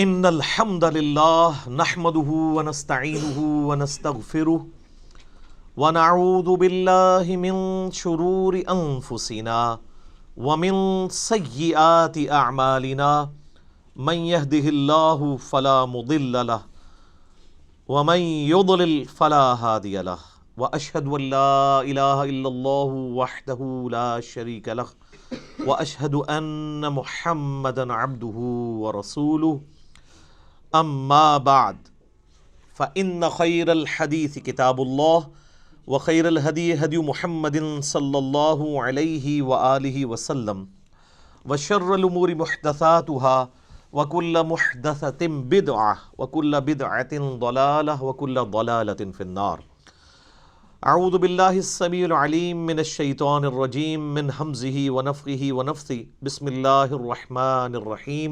ان الحمد للہ نحمده ونستعینه ونستغفره ونعوذ باللہ من شرور انفسنا ومن سیئات اعمالنا من يهده اللہ فلا مضل له ومن يضلل فلا هادی له واشهد ان لا الہ الا اللہ وحدہ لا شریک له واشهد ان محمدا عبدہ ورسولہ اما بعد فإن خیر الحدیث کتاب اللہ وخیر الہدی ہدی محمد صلی اللہ علیہ وآلہ وسلم وشر الامور محدثاتها وکل محدثۃ بدعہ وکل بدعۃ ضلالہ وکل ضلالۃ فی النار۔ اعوذ باللہ السمیع العلیم من الشیطان الرجیم من ہمزہ ونفخہ ونفثہ بسم اللہ الرحمن الرحیم۔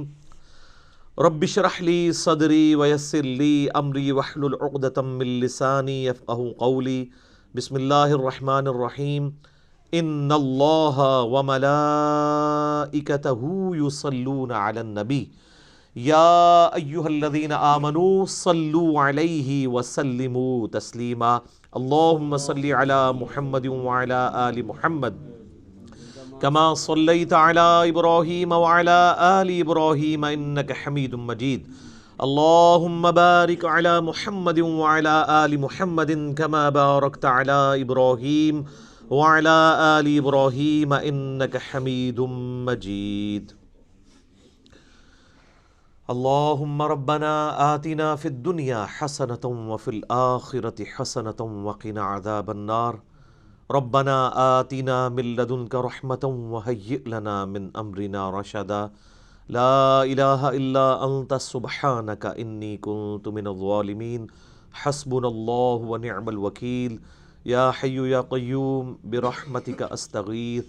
رب اشرح لی صدری ویسر لی امری واحلل عقدۃ من لسانی یفقہوا قولی۔ بسم اللہ الرحمن الرحیم۔ ان اللہ وملائکتہ یصلون علی النبی یا ایہا الذین آمنوا صلوا علیہ وسلموا تسلیما۔ اللہم صلی علی محمد وعلی آل محمد کما صلیت علی ابراہیم وعلی آل ابراہیم انک حمید مجید۔ اللہم بارک علی محمد وعلی آل محمد کما بارکت علی ابراہیم وعلی آل ابراہیم انک حمید مجید۔ اللہم ربنا آتنا فی الدنیا حسنۃ وفی الآخرۃ حسنۃ وقنا عذاب النار۔ ربنا آتنا من لدنک رحمۃ وہیئ لنا من امرنا رشدا۔ لا الہ الا انت سبحانک انی کنت من الظالمین۔ حسبنا اللہ ونعم الوکیل۔ یا حی یا قیوم برحمتک استغیث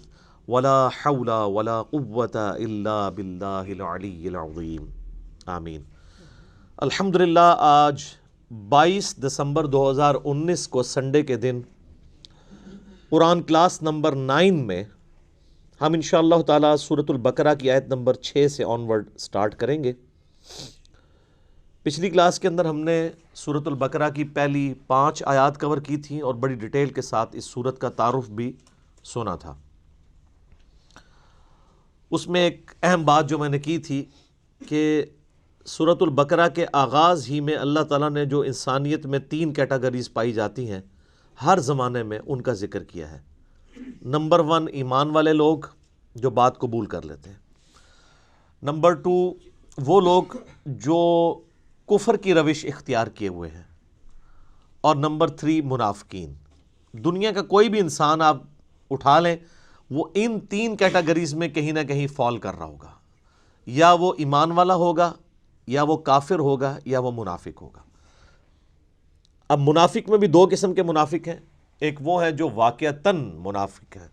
ولا حول ولا قوة الا باللہ العلی العظیم۔ آمین۔ الحمدللہ آج 22 دسمبر 2019 کو سنڈے کے دن قرآن کلاس نمبر 9 میں ہم انشاءاللہ تعالیٰ سورۃ البقرہ کی آیت نمبر 6 سے آنورڈ سٹارٹ کریں گے۔ پچھلی کلاس کے اندر ہم نے سورۃ البقرہ کی پہلی 5 آیات کور کی تھیں اور بڑی ڈیٹیل کے ساتھ اس سورت کا تعارف بھی سنا تھا۔ اس میں ایک اہم بات جو میں نے کی تھی کہ سورۃ البقرہ کے آغاز ہی میں اللہ تعالیٰ نے جو انسانیت میں 3 کیٹیگریز پائی جاتی ہیں ہر زمانے میں ان کا ذکر کیا ہے۔ نمبر 1 ایمان والے لوگ جو بات قبول کر لیتے ہیں۔ نمبر 2 وہ لوگ جو کفر کی روش اختیار کیے ہوئے ہیں۔ اور نمبر 3 منافقین۔ دنیا کا کوئی بھی انسان آپ اٹھا لیں وہ ان 3 کیٹیگریز میں کہیں نہ کہیں فال کر رہا ہوگا، یا وہ ایمان والا ہوگا، یا وہ کافر ہوگا، یا وہ منافق ہوگا۔ اب منافق میں بھی 2 قسم کے منافق ہیں۔ ایک وہ ہے جو واقعتاً منافق ہیں،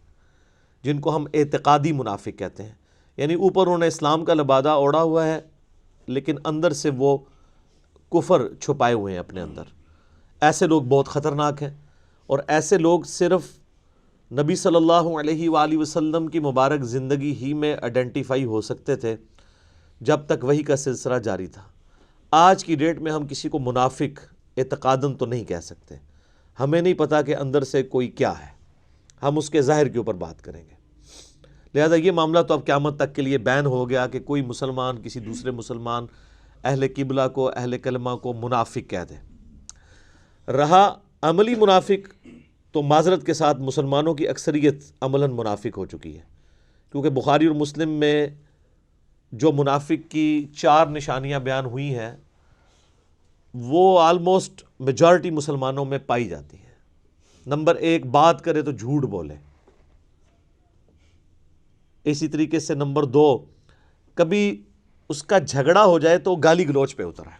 جن کو ہم اعتقادی منافق کہتے ہیں، یعنی اوپر انہوں نے اسلام کا لبادہ اوڑھا ہوا ہے لیکن اندر سے وہ کفر چھپائے ہوئے ہیں اپنے اندر۔ ایسے لوگ بہت خطرناک ہیں، اور ایسے لوگ صرف نبی صلی اللہ علیہ وآلہ وسلم کی مبارک زندگی ہی میں آئیڈینٹیفائی ہو سکتے تھے جب تک وحی کا سلسلہ جاری تھا۔ آج کی ڈیٹ میں ہم کسی کو منافق اعتقاداً تو نہیں کہہ سکتے، ہمیں نہیں پتا کہ اندر سے کوئی کیا ہے، ہم اس کے ظاہر کے اوپر بات کریں گے۔ لہذا یہ معاملہ تو اب قیامت تک کے لیے بین ہو گیا کہ کوئی مسلمان کسی دوسرے مسلمان اہل قبلہ کو، اہل کلمہ کو منافق کہہ دے۔ رہا عملی منافق تو معذرت کے ساتھ مسلمانوں کی اکثریت عملاً منافق ہو چکی ہے، کیونکہ بخاری اور مسلم میں جو منافق کی 4 نشانیاں بیان ہوئی ہیں وہ آلموسٹ میجارٹی مسلمانوں میں پائی جاتی ہیں۔ نمبر 1 بات کرے تو جھوٹ بولے۔ اسی طریقے سے نمبر 2 کبھی اس کا جھگڑا ہو جائے تو گالی گلوچ پہ اترا ہے۔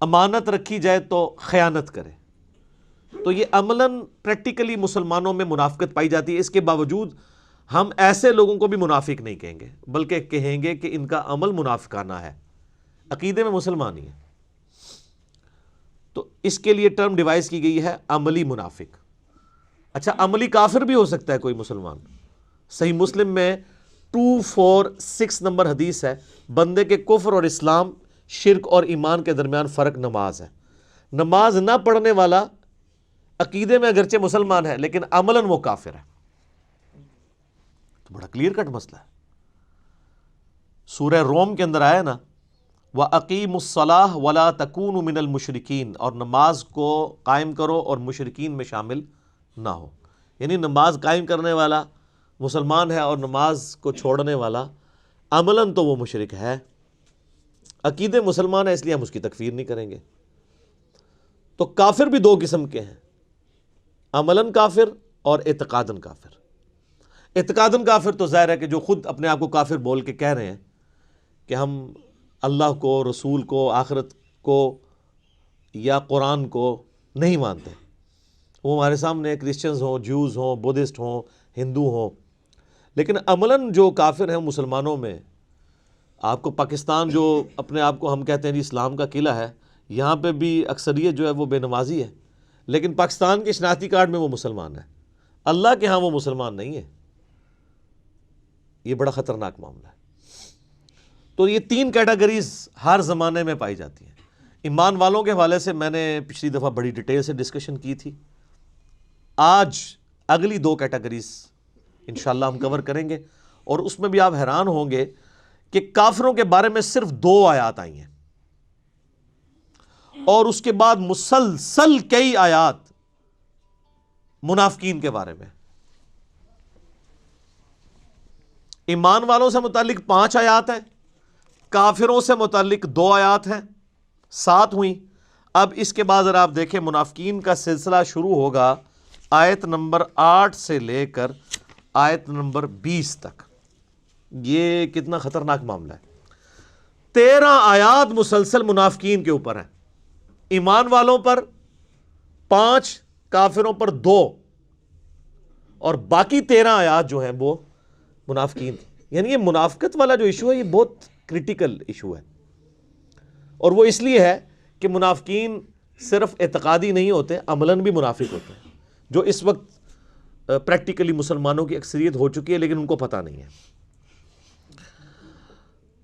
امانت رکھی جائے تو خیانت کرے۔ تو یہ عملاً پریکٹیکلی مسلمانوں میں منافقت پائی جاتی ہے۔ اس کے باوجود ہم ایسے لوگوں کو بھی منافق نہیں کہیں گے، بلکہ کہیں گے کہ ان کا عمل منافقانہ ہے، عقیدے میں مسلمان ہی ہے۔ تو اس کے لیے ٹرم ڈیوائز کی گئی ہے عملی منافق۔ اچھا، عملی کافر بھی ہو سکتا ہے کوئی مسلمان۔ صحیح مسلم میں 246 نمبر حدیث ہے، بندے کے کفر اور اسلام، شرک اور ایمان کے درمیان فرق نماز ہے۔ نماز نہ پڑھنے والا عقیدے میں اگرچہ مسلمان ہے لیکن عملاً وہ کافر ہے۔ تو بڑا کلیئر کٹ مسئلہ ہے۔ سورہ روم کے اندر آیا نا، وَأَقِيمُوا الصَّلَاةَ وَلَا تَكُونُوا مِنَ الْمُشْرِكِينَ، اور نماز کو قائم کرو اور مشرکین میں شامل نہ ہو۔ یعنی نماز قائم کرنے والا مسلمان ہے اور نماز کو چھوڑنے والا عملاً تو وہ مشرک ہے، عقیدے مسلمان ہے اس لیے ہم اس کی تکفیر نہیں کریں گے۔ تو کافر بھی دو قسم کے ہیں، عملاً کافر اور اعتقاداً کافر۔ اعتقاداً کافر تو ظاہر ہے کہ جو خود اپنے آپ کو کافر بول کے کہہ رہے ہیں کہ ہم اللہ کو، رسول کو، آخرت کو یا قرآن کو نہیں مانتے، وہ ہمارے سامنے کرسچنز ہوں، جیوز ہوں، بدھسٹ ہوں، ہندو ہوں۔ لیکن عملاً جو کافر ہیں مسلمانوں میں، آپ کو پاکستان جو اپنے آپ کو ہم کہتے ہیں جی اسلام کا قلعہ ہے، یہاں پہ بھی اکثریت جو ہے وہ بے نمازی ہے، لیکن پاکستان کے شناختی کارڈ میں وہ مسلمان ہے، اللہ کے ہاں وہ مسلمان نہیں ہے۔ یہ بڑا خطرناک معاملہ ہے۔ تو یہ تین کیٹیگریز ہر زمانے میں پائی جاتی ہیں۔ ایمان والوں کے حوالے سے میں نے پچھلی دفعہ بڑی ڈیٹیل سے ڈسکشن کی تھی۔ آج اگلی دو کیٹیگریز انشاءاللہ ہم کور کریں گے، اور اس میں بھی آپ حیران ہوں گے کہ کافروں کے بارے میں صرف 2 آیات آئی ہیں، اور اس کے بعد مسلسل کئی آیات منافقین کے بارے میں۔ ایمان والوں سے متعلق 5 آیات ہیں، کافروں سے متعلق 2 آیات ہیں، 7 ہوئیں۔ اب اس کے بعد اگر آپ دیکھیں منافقین کا سلسلہ شروع ہوگا آیت نمبر 8 سے لے کر آیت نمبر 20 تک۔ یہ کتنا خطرناک معاملہ ہے۔ 13 آیات مسلسل منافقین کے اوپر ہیں، ایمان والوں پر 5، کافروں پر 2، اور باقی 13 آیات جو ہیں وہ منافقین۔ یعنی یہ منافقت والا جو ایشو ہے یہ بہت کریٹیکل ایشو ہے، اور وہ اس لیے ہے کہ منافقین صرف اعتقادی نہیں ہوتے، عملاً بھی منافق ہوتے ہیں، جو اس وقت پریکٹیکلی مسلمانوں کی اکثریت ہو چکی ہے لیکن ان کو پتہ نہیں ہے۔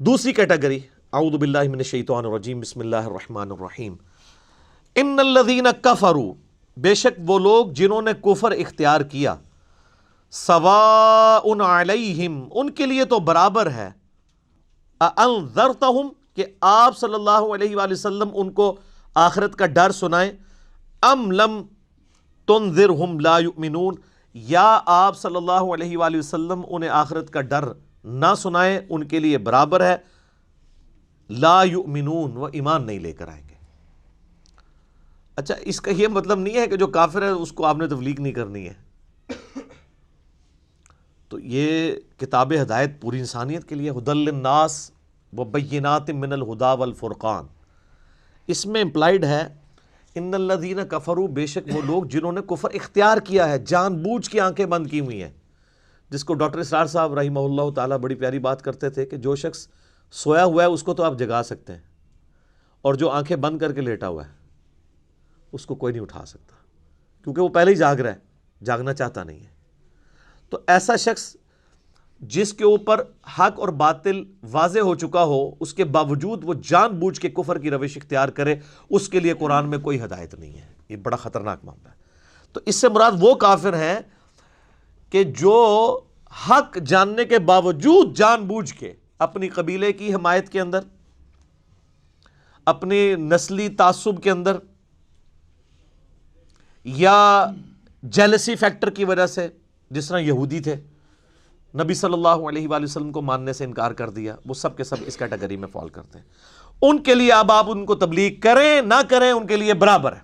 دوسری کیٹیگری، اعوذ باللہ من الشیطان الرجیم، بسم اللہ الرحمن الرحیم۔ ان الذین کفروا، بے شک وہ لوگ جنہوں نے کفر اختیار کیا، سواء علیہم، ان کے لیے تو برابر ہے، اانذرتہم، کہ آپ صلی اللہ علیہ وآلہ وسلم ان کو آخرت کا ڈر سنائیں، ام لم تنذرہم لا یؤمنون، یا آپ صلی اللہ علیہ وآلہ وسلم انہیں آخرت کا ڈر نہ سنائیں، ان کے لیے برابر ہے، لا یؤمنون، وہ ایمان نہیں لے کر آئیں گے۔ اچھا، اس کا یہ مطلب نہیں ہے کہ جو کافر ہے اس کو آپ نے تبلیغ نہیں کرنی ہے۔ تو یہ کتاب ہدایت پوری انسانیت کے لیے، ھدی للناس وبینات من الہدی والفرقان، اس میں امپلائیڈ ہے ان الذین کفروا، بے شک وہ لوگ جنہوں نے کفر اختیار کیا ہے، جان بوجھ کی آنکھیں بند کی ہوئی ہیں، جس کو ڈاکٹر اسرار صاحب رحمہ اللہ تعالیٰ بڑی پیاری بات کرتے تھے کہ جو شخص سویا ہوا ہے اس کو تو آپ جگا سکتے ہیں، اور جو آنکھیں بند کر کے لیٹا ہوا ہے اس کو کوئی نہیں اٹھا سکتا، کیونکہ وہ پہلے ہی جاگ رہا ہے، جاگنا چاہتا نہیں ہے۔ تو ایسا شخص جس کے اوپر حق اور باطل واضح ہو چکا ہو، اس کے باوجود وہ جان بوجھ کے کفر کی روش اختیار کرے، اس کے لیے قرآن میں کوئی ہدایت نہیں ہے۔ یہ بڑا خطرناک معاملہ ہے۔ تو اس سے مراد وہ کافر ہیں کہ جو حق جاننے کے باوجود جان بوجھ کے اپنی قبیلے کی حمایت کے اندر، اپنی نسلی تعصب کے اندر، یا جیلسی فیکٹر کی وجہ سے، جس طرح یہودی تھے، نبی صلی اللہ علیہ وآلہ وسلم کو ماننے سے انکار کر دیا، وہ سب کے سب اس کیٹیگری میں فال کرتے ہیں۔ ان کے لیے اب آپ ان کو تبلیغ کریں نہ کریں، ان کے لیے برابر ہے،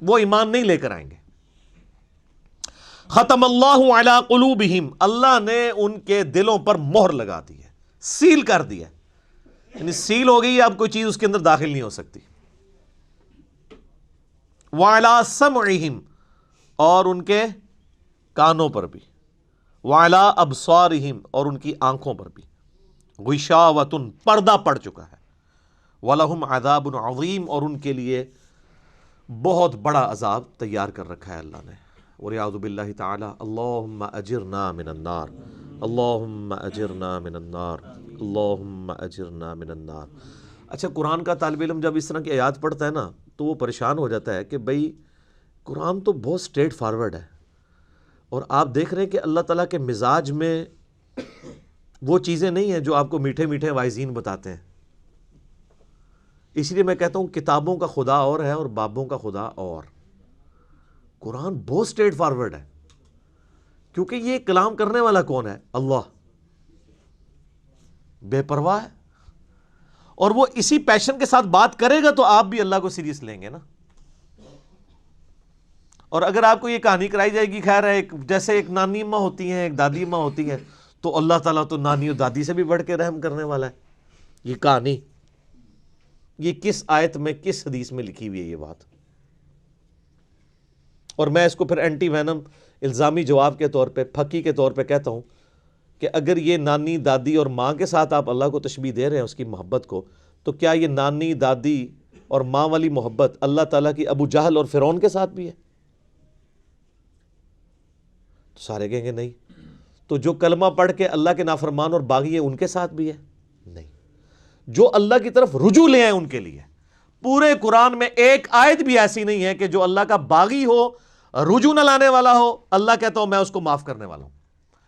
وہ ایمان نہیں لے کر آئیں گے۔ ختم اللہ علی قلوبہم، اللہ نے ان کے دلوں پر مہر لگا دی ہے، سیل کر دیا، یعنی سیل ہو گئی، اب کوئی چیز اس کے اندر داخل نہیں ہو سکتی۔ وعلی سمعہم، اور ان کے کانوں پر بھی، وعلی ابصارہم، اور ان کی آنکھوں پر بھی، غشاوۃ، پردہ پڑ چکا ہے، وَلَهُمْ عَذَابٌ عَظِيمٌ، اور ان کے لیے بہت بڑا عذاب تیار کر رکھا ہے اللہ نے۔ وَلِعَوْذُ بِاللَّهِ تَعَالَى اللَّهُمَّ أَجِرْنَا مِنَ النَّارِ اللہم اجرنا من النار، اللہم اجرنا من النار۔ اچھا، قرآن کا طالب علم جب اس طرح کی آیات پڑھتا ہے نا تو وہ پریشان ہو جاتا ہے کہ بھئی قرآن تو بہت سٹریٹ فارورڈ ہے، اور آپ دیکھ رہے ہیں کہ اللہ تعالیٰ کے مزاج میں وہ چیزیں نہیں ہیں جو آپ کو میٹھے میٹھے وائزین بتاتے ہیں۔ اس لیے میں کہتا ہوں کتابوں کا خدا اور ہے اور بابوں کا خدا اور۔ قرآن بہت سٹریٹ فارورڈ ہے، کیونکہ یہ کلام کرنے والا کون ہے؟ اللہ، بے پرواہ ہے، اور وہ اسی پیشن کے ساتھ بات کرے گا تو آپ بھی اللہ کو سیریس لیں گے نا۔ اور اگر آپ کو یہ کہانی کرائی جائے گی، خیر ہے، جیسے ایک نانی اماں ہوتی ہیں، ایک دادی اماں ہوتی ہیں، تو اللہ تعالیٰ تو نانی اور دادی سے بھی بڑھ کے رحم کرنے والا ہے۔ یہ کہانی، یہ کس آیت میں، کس حدیث میں لکھی ہوئی ہے یہ بات؟ اور میں اس کو پھر اینٹی وینم الزامی جواب کے طور پہ، پھکی کے طور پہ کہتا ہوں کہ اگر یہ نانی دادی اور ماں کے ساتھ آپ اللہ کو تشبیہ دے رہے ہیں اس کی محبت کو، تو کیا یہ نانی دادی اور ماں والی محبت اللہ تعالیٰ کی ابو جہل اور فرعون کے ساتھ بھی ہے؟ تو سارے کہیں گے نہیں۔ تو جو کلمہ پڑھ کے اللہ کے نافرمان اور باغی ہے ان کے ساتھ بھی ہے؟ نہیں۔ جو اللہ کی طرف رجوع لے آئے ان کے لیے۔ پورے قرآن میں ایک آیت بھی ایسی نہیں ہے کہ جو اللہ کا باغی ہو، رجوع نہ لانے والا ہو، اللہ کہتا ہوں میں اس کو معاف کرنے والا ہوں۔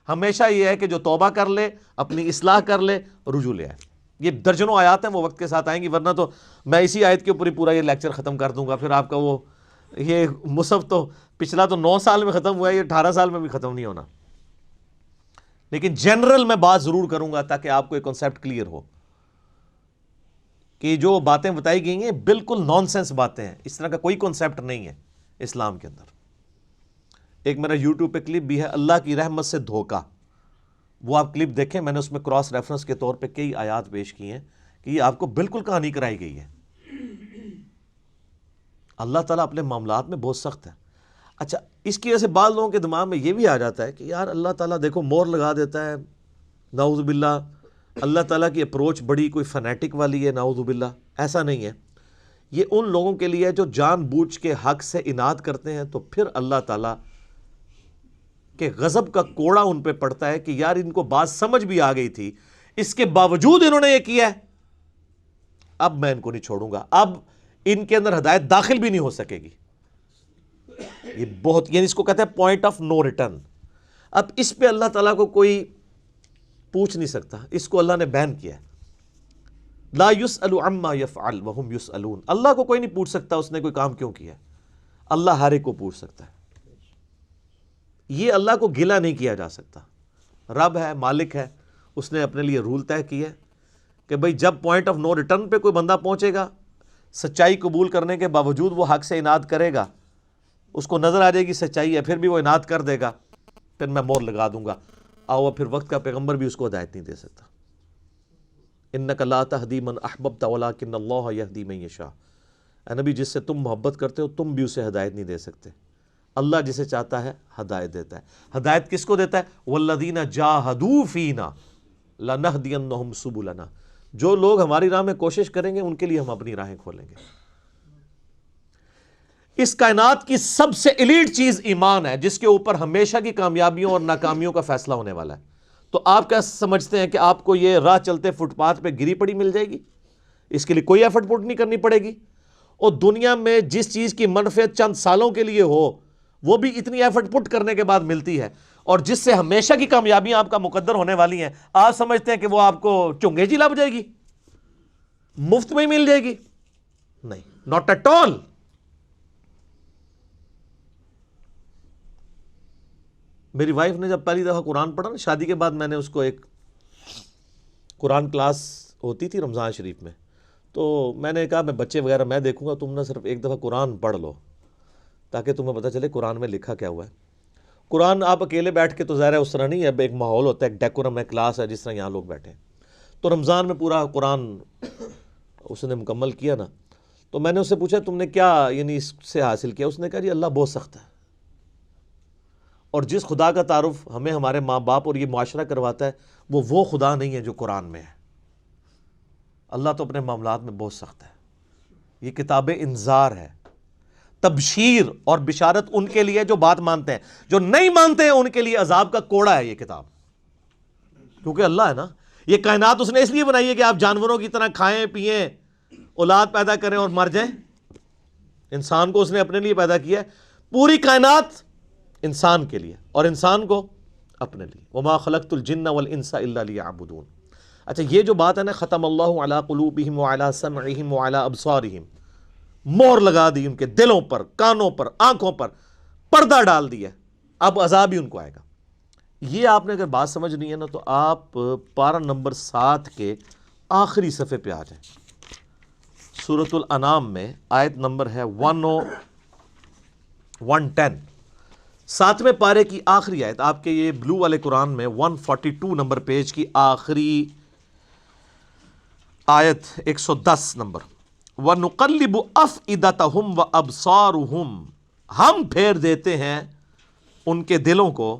ہمیشہ یہ ہے کہ جو توبہ کر لے، اپنی اصلاح کر لے، رجوع لے آئے۔ یہ درجنوں آیات ہیں، وہ وقت کے ساتھ آئیں گی، ورنہ تو میں اسی آیت کے اوپر ہی پورا یہ لیکچر ختم کر دوں گا، پھر آپ کا وہ یہ مصحف تو پچھلا تو 9 سال میں ختم ہوا ہے، یہ 18 سال میں بھی ختم نہیں ہونا۔ لیکن جنرل میں بات ضرور کروں گا تاکہ آپ کو ایک کنسیپٹ کلیئر ہو کہ جو باتیں بتائی گئی ہیں بالکل نان سینس باتیں ہیں، اس طرح کا کوئی کنسیپٹ نہیں ہے اسلام کے اندر۔ ایک میرا یوٹیوب پہ کلپ بھی ہے، اللہ کی رحمت سے دھوکہ، وہ آپ کلپ دیکھیں، میں نے اس میں کراس ریفرنس کے طور پہ کئی آیات پیش کی ہیں کہ یہ آپ کو بالکل کہانی کرائی گئی ہے۔ اللہ تعالیٰ اپنے معاملات میں بہت سخت ہے۔ اچھا، اس کی وجہ سے بعض لوگوں کے دماغ میں یہ بھی آ جاتا ہے کہ یار اللہ تعالیٰ دیکھو مور لگا دیتا ہے، نعوذ باللہ اللہ تعالیٰ کی اپروچ بڑی کوئی فنیٹک والی ہے، نعوذ باللہ۔ ایسا نہیں ہے، یہ ان لوگوں کے لیے جو جان بوجھ کے حق سے اناد کرتے ہیں، تو پھر اللہ تعالیٰ کہ غضب کا کوڑا ان پہ پڑتا ہے کہ یار ان کو بات سمجھ بھی آ گئی تھی، اس کے باوجود انہوں نے یہ کیا ہے، اب میں ان کو نہیں چھوڑوں گا، اب ان کے اندر ہدایت داخل بھی نہیں ہو سکے گی۔ یہ بہت، یعنی اس کو کہتے ہیں پوائنٹ آف نو ریٹرن۔ اب اس پہ اللہ تعالیٰ کو کوئی پوچھ نہیں سکتا، اس کو اللہ نے بین کیا ہے۔ لا یسأل عما یفعل وہم یسألون، اللہ کو کوئی نہیں پوچھ سکتا اس نے کوئی کام کیوں کیا ہے، اللہ ہر ایک کو پوچھ سکتا ہے۔ یہ اللہ کو گلہ نہیں کیا جا سکتا، رب ہے، مالک ہے، اس نے اپنے لیے رول طے کیا ہے کہ بھئی جب پوائنٹ آف نو ریٹرن پہ کوئی بندہ پہنچے گا، سچائی قبول کرنے کے باوجود وہ حق سے اناد کرے گا، اس کو نظر آ جائے گی سچائی ہے، پھر بھی وہ اناد کر دے گا، پھر میں مور لگا دوں گا، آؤ پھر وقت کا پیغمبر بھی اس کو ہدایت نہیں دے سکتا۔ انک لا تہدی من احببت ولکن اللہ یہدی من یشاء، اے نبی جس سے تم محبت کرتے ہو تم بھی اسے ہدایت نہیں دے سکتے، اللہ جسے چاہتا ہے ہدایت دیتا ہے۔ ہدایت کس کو دیتا ہے؟ والذین جاہدوا فینا لنہدینہم سبلنا، جو لوگ ہماری راہ میں کوشش کریں گے ان کے لیے ہم اپنی راہیں کھولیں گے۔ اس کائنات کی سب سے ایلیٹ چیز ایمان ہے، جس کے اوپر ہمیشہ کی کامیابیوں اور ناکامیوں کا فیصلہ ہونے والا ہے۔ تو آپ کیا سمجھتے ہیں کہ آپ کو یہ راہ چلتے فٹ پاتھ پہ گری پڑی مل جائے گی؟ اس کے لیے کوئی ایفرٹ پٹ نہیں کرنی پڑے گی، اور دنیا میں جس چیز کی منفعت چند سالوں کے لیے ہو وہ بھی اتنی ایفرٹ پٹ کرنے کے بعد ملتی ہے، اور جس سے ہمیشہ کی کامیابیاں آپ کا مقدر ہونے والی ہیں، آپ سمجھتے ہیں کہ وہ آپ کو چنگے جی لب جائے گی، مفت میں ہی مل جائے گی؟ نہیں، ناٹ ایٹ آل۔ میری وائف نے جب پہلی دفعہ قرآن پڑھا نا شادی کے بعد، میں نے اس کو ایک قرآن کلاس ہوتی تھی رمضان شریف میں، تو میں نے کہا میں بچے وغیرہ میں دیکھوں گا، تم نہ صرف ایک دفعہ قرآن پڑھ لو تاکہ تمہیں پتہ چلے قرآن میں لکھا کیا ہوا ہے۔ قرآن آپ اکیلے بیٹھ کے تو ظاہر ہے اس طرح نہیں ہے، ایک ماحول ہوتا ہے، ایک ڈیکورم ہے، کلاس ہے، جس طرح یہاں لوگ بیٹھے ہیں۔ تو رمضان میں پورا قرآن اس نے مکمل کیا نا، تو میں نے اس سے پوچھا تم نے کیا یعنی اس سے حاصل کیا؟ اس نے کہا جی اللہ بہت سخت ہے، اور جس خدا کا تعارف ہمیں ہمارے ماں باپ اور یہ معاشرہ کرواتا ہے وہ خدا نہیں ہے جو قرآن میں ہے۔ اللہ تو اپنے معاملات میں بہت سخت ہے۔ یہ کتاب انذار ہے، تبشیر اور بشارت ان کے لیے جو بات مانتے ہیں، جو نہیں مانتے ہیں ان کے لیے عذاب کا کوڑا ہے یہ کتاب۔ کیونکہ اللہ ہے نا. یہ کائنات اس نے اس لیے بنائی ہے کہ آپ جانوروں کی طرح کھائیں پئیں, اولاد پیدا کریں اور مر جائیں. انسان کو اس نے اپنے لیے پیدا کیا ہے, پوری کائنات انسان کے لیے اور انسان کو اپنے لیے. وما خلقت الجن والانس الا لیعبدون. اچھا یہ جو بات ہے نا, ختم اللہ علی قلوبہم وعلی سمعہم وعلی ابصارہم, مہر لگا دی ان کے دلوں پر, کانوں پر, آنکھوں پر, پردہ ڈال دیا, اب عذاب ہی ان کو آئے گا. یہ آپ نے اگر بات سمجھنی ہے نا تو آپ پارہ نمبر 7 کے آخری صفحے پہ آ جائیں. سورۃ الانعام میں آیت نمبر ہے 110, 7ویں پارے کی آخری آیت, آپ کے یہ بلو والے قرآن میں 142 نمبر پیج کی آخری آیت 110 نمبر. وَنُقَلِّبُ أَفْئِدَتَهُمْ وَأَبْصَارُهُمْ, ہم پھیر دیتے ہیں ان کے دلوں کو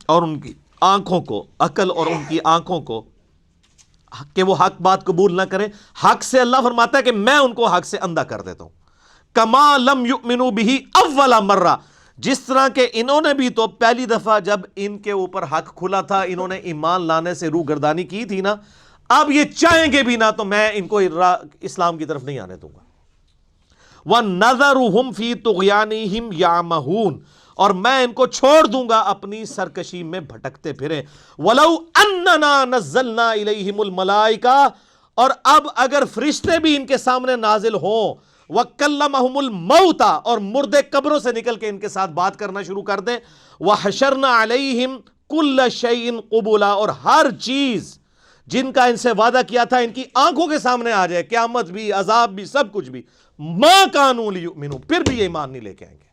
اور ان کی آنکھوں کو, عقل اور ان کی آنکھوں کو, کہ وہ حق بات قبول نہ کریں. حق سے اللہ فرماتا ہے کہ میں ان کو حق سے اندھا کر دیتا ہوں. کما لم یؤمنوا بہ اول مرہ, جس طرح کہ انہوں نے بھی تو پہلی دفعہ جب ان کے اوپر حق کھلا تھا انہوں نے ایمان لانے سے روح گردانی کی تھی نا, اب یہ چاہیں گے بھی نہ تو میں ان کو اسلام کی طرف نہیں آنے دوں گا. وَنَذَرُهُمْ فِي طُغْيَانِهِمْ يَعْمَهُونَ, اور میں ان کو چھوڑ دوں گا اپنی سرکشی میں بھٹکتے پھریں. وَلَوْ أَنَّنَا نَزَّلْنَا إِلَيْهِمُ الْمَلَائِكَةَ, اور اب اگر فرشتے بھی ان کے سامنے نازل ہوں, وَكَلَّمَهُمُ الْمَوْتَى, اور مردے قبروں سے نکل کے ان کے ساتھ بات کرنا شروع کر دیں. وَحَشَرْنَا عَلَيْهِمْ كُلَّ شَيْءٍ قُبُولًا, اور ہر چیز جن کا ان سے وعدہ کیا تھا ان کی آنکھوں کے سامنے آ جائے, قیامت بھی, عذاب بھی, سب کچھ بھی. مَا كَانُوا لِيُؤْمِنُوا, پھر بھی یہ ایمان نہیں لے کے آئیں گے.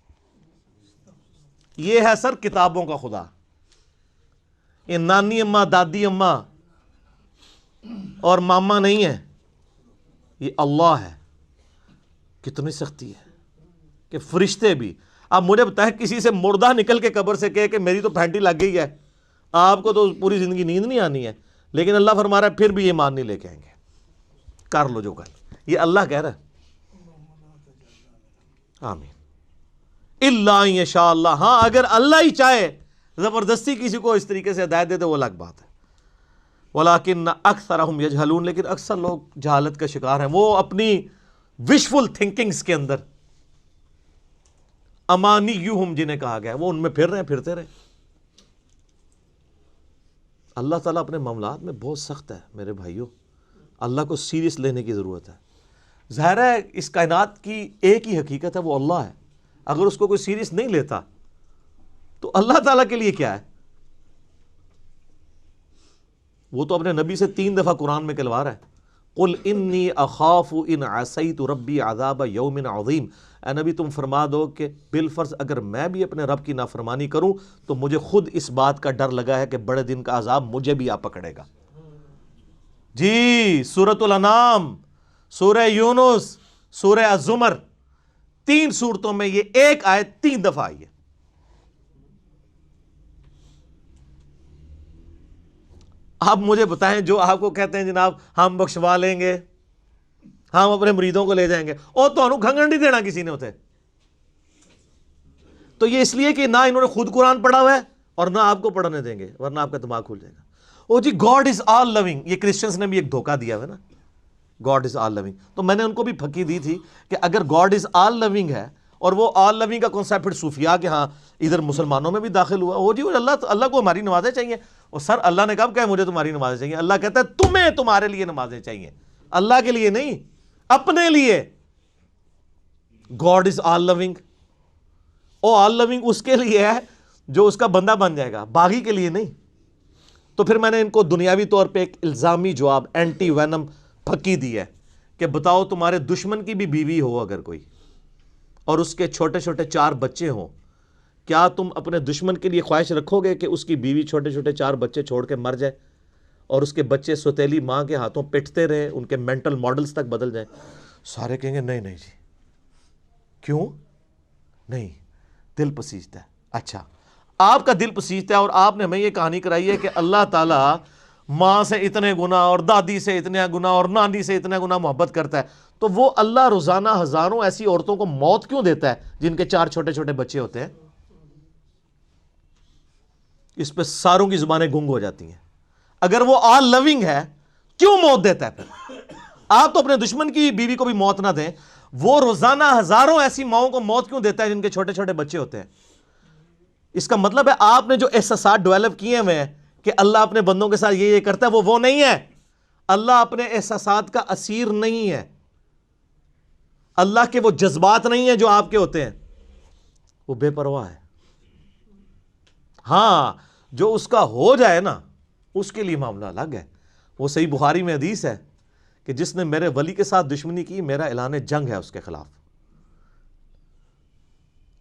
یہ ہے سر کتابوں کا خدا. یہ نانی اماں, دادی اماں اور ماما نہیں ہے, یہ اللہ ہے. کتنی سختی ہے کہ فرشتے بھی. اب مجھے بتائیں کسی سے مردہ نکل کے قبر سے کہے کہ میری تو پھینٹی لگ گئی ہے, آپ کو تو پوری زندگی نیند نہیں آنی ہے, لیکن اللہ فرما رہا ہے پھر بھی یہ ایمان نہیں لے کے آئیں گے. کر لو جو کر. یہ اللہ کہہ رہا ہے. آمین. الا ان یشاء اللہ, ہاں اگر اللہ ہی چاہے زبردستی کسی کو اس طریقے سے ہدایت دے دے وہ الگ بات ہے. ولیکن اکثرہم یجہلون, لیکن اکثر لوگ جہالت کا شکار ہیں. وہ اپنی وشفل تھنکنگز کے اندر, امانیہم جنہیں کہا گیا, وہ ان میں پھر رہے ہیں, پھرتے رہے. اللہ تعالیٰ اپنے معاملات میں بہت سخت ہے میرے بھائیوں. اللہ کو سیریس لینے کی ضرورت ہے. ظاہر ہے اس کائنات کی ایک ہی حقیقت ہے, وہ اللہ ہے. اگر اس کو کوئی سیریس نہیں لیتا تو اللہ تعالیٰ کے لیے کیا ہے. وہ تو اپنے نبی سے 3 دفعہ قرآن میں کہلوا رہا ہے, قل انی اخاف ان عصیت ربی عذاب یوم عظیم. اے نبی تم فرما دو کہ بالفرض اگر میں بھی اپنے رب کی نافرمانی کروں تو مجھے خود اس بات کا ڈر لگا ہے کہ بڑے دن کا عذاب مجھے بھی آ پکڑے گا. جی سورۃ الانعام, سورہ یونس, سورہ الزمر, 3 سورتوں میں یہ ایک آیت 3 دفعہ آئی ہے. آپ مجھے بتائیں جو آپ کو کہتے ہیں جناب ہم بخشوا لیں گے, ہم اپنے مریدوں کو لے جائیں گے, اور تو انہوں کھنگن نہیں دینا کسی نے ہوتے. تو یہ اس لیے کہ نہ انہوں نے خود قرآن پڑھا ہوا ہے اور نہ آپ کو پڑھنے دیں گے, ورنہ آپ کا دماغ کھل جائے گا. او جی گاڈ از آل لونگ, یہ کرسچنز نے بھی ایک دھوکہ دیا ہے نا, گاڈ از آل لونگ. تو میں نے ان کو بھی پھکی دی تھی کہ اگر گاڈ از آل لونگ ہے اور وہ آل لونگ کا کنسیپٹ پھر صوفیاء کے ہاں ادھر مسلمانوں میں بھی داخل ہوا, وہ جی اللہ کو ہماری نمازیں چاہیے. اور سر اللہ نے کب کہا مجھے تمہاری نمازیں چاہیے؟ اللہ کہتا ہے تمہیں تمہارے لیے نمازیں چاہیے, اللہ کے لیے نہیں, اپنے لیے. گاڈ از آل لونگ, او آل لونگ اس کے لیے ہے جو اس کا بندہ بن جائے گا, باغی کے لیے نہیں. تو پھر میں نے ان کو دنیاوی طور پہ ایک الزامی جواب, اینٹی وینم پھکی دی ہے کہ بتاؤ تمہارے دشمن کی بھی بیوی ہو اگر کوئی اور اس کے چھوٹے چھوٹے 4 بچے ہوں, کیا تم اپنے دشمن کے لیے خواہش رکھو گے کہ اس کی بیوی چھوٹے چھوٹے 4 بچے چھوڑ کے مر جائے اور اس کے بچے سوتیلی ماں کے ہاتھوں پٹتے رہیں, ان کے مینٹل ماڈلز تک بدل جائیں؟ سارے کہیں گے نہیں نہیں جی. کیوں نہیں؟ دل پسیجتا ہے. اچھا آپ کا دل پسیجتا ہے اور آپ نے ہمیں یہ کہانی کرائی ہے کہ اللہ تعالیٰ ماں سے اتنے گنا اور دادی سے اتنے گنا اور نانی سے اتنے گنا محبت کرتا ہے, تو وہ اللہ روزانہ ہزاروں ایسی عورتوں کو موت کیوں دیتا ہے جن کے 4 چھوٹے چھوٹے بچے ہوتے ہیں؟ اس پہ ساروں کی زبانیں گنگ ہو جاتی ہیں. اگر وہ آل لونگ ہے کیوں موت دیتا ہے پھر؟ آپ تو اپنے دشمن کی بیوی کو بھی موت نہ دیں, وہ روزانہ ہزاروں ایسی ماؤں کو موت کیوں دیتا ہے جن کے چھوٹے چھوٹے بچے ہوتے ہیں؟ اس کا مطلب ہے آپ نے جو احساسات ڈیولپ کیے ہوئے ہیں کہ اللہ اپنے بندوں کے ساتھ یہ کرتا ہے, وہ نہیں ہے. اللہ اپنے احساسات کا اسیر نہیں ہے. اللہ کے وہ جذبات نہیں ہیں جو آپ کے ہوتے ہیں, وہ بے پرواہ ہے. ہاں جو اس کا ہو جائے نا اس کے لیے معاملہ الگ ہے. وہ صحیح بخاری میں حدیث ہے کہ جس نے میرے ولی کے ساتھ دشمنی کی میرا اعلان جنگ ہے اس کے خلاف.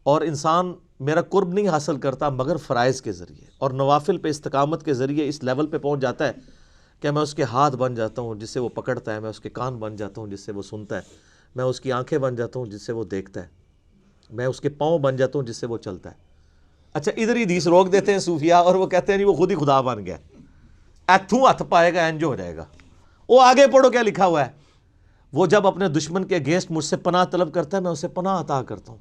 اور انسان میرا قرب نہیں حاصل کرتا مگر فرائض کے ذریعے اور نوافل پہ استقامت کے ذریعے اس لیول پہ پہنچ جاتا ہے کہ میں اس کے ہاتھ بن جاتا ہوں جس سے وہ پکڑتا ہے, میں اس کے کان بن جاتا ہوں جس سے وہ سنتا ہے, میں اس کی آنکھیں بن جاتا ہوں جس سے وہ دیکھتا ہے, میں اس کے پاؤں بن جاتا ہوں جس سے وہ چلتا ہے. اچھا ادھر ہی حدیث روک دیتے ہیں صوفیاء اور وہ کہتے ہیں نہیں وہ خود ہی خدا بن گیا, ایتھوں ہاتھ پائے گا انج ہو جائے گا. وہ آگے پڑھو کیا لکھا ہوا ہے, وہ جب اپنے دشمن کے اگینسٹ مجھ سے پناہ طلب کرتا ہے میں اسے پناہ عطا کرتا ہوں.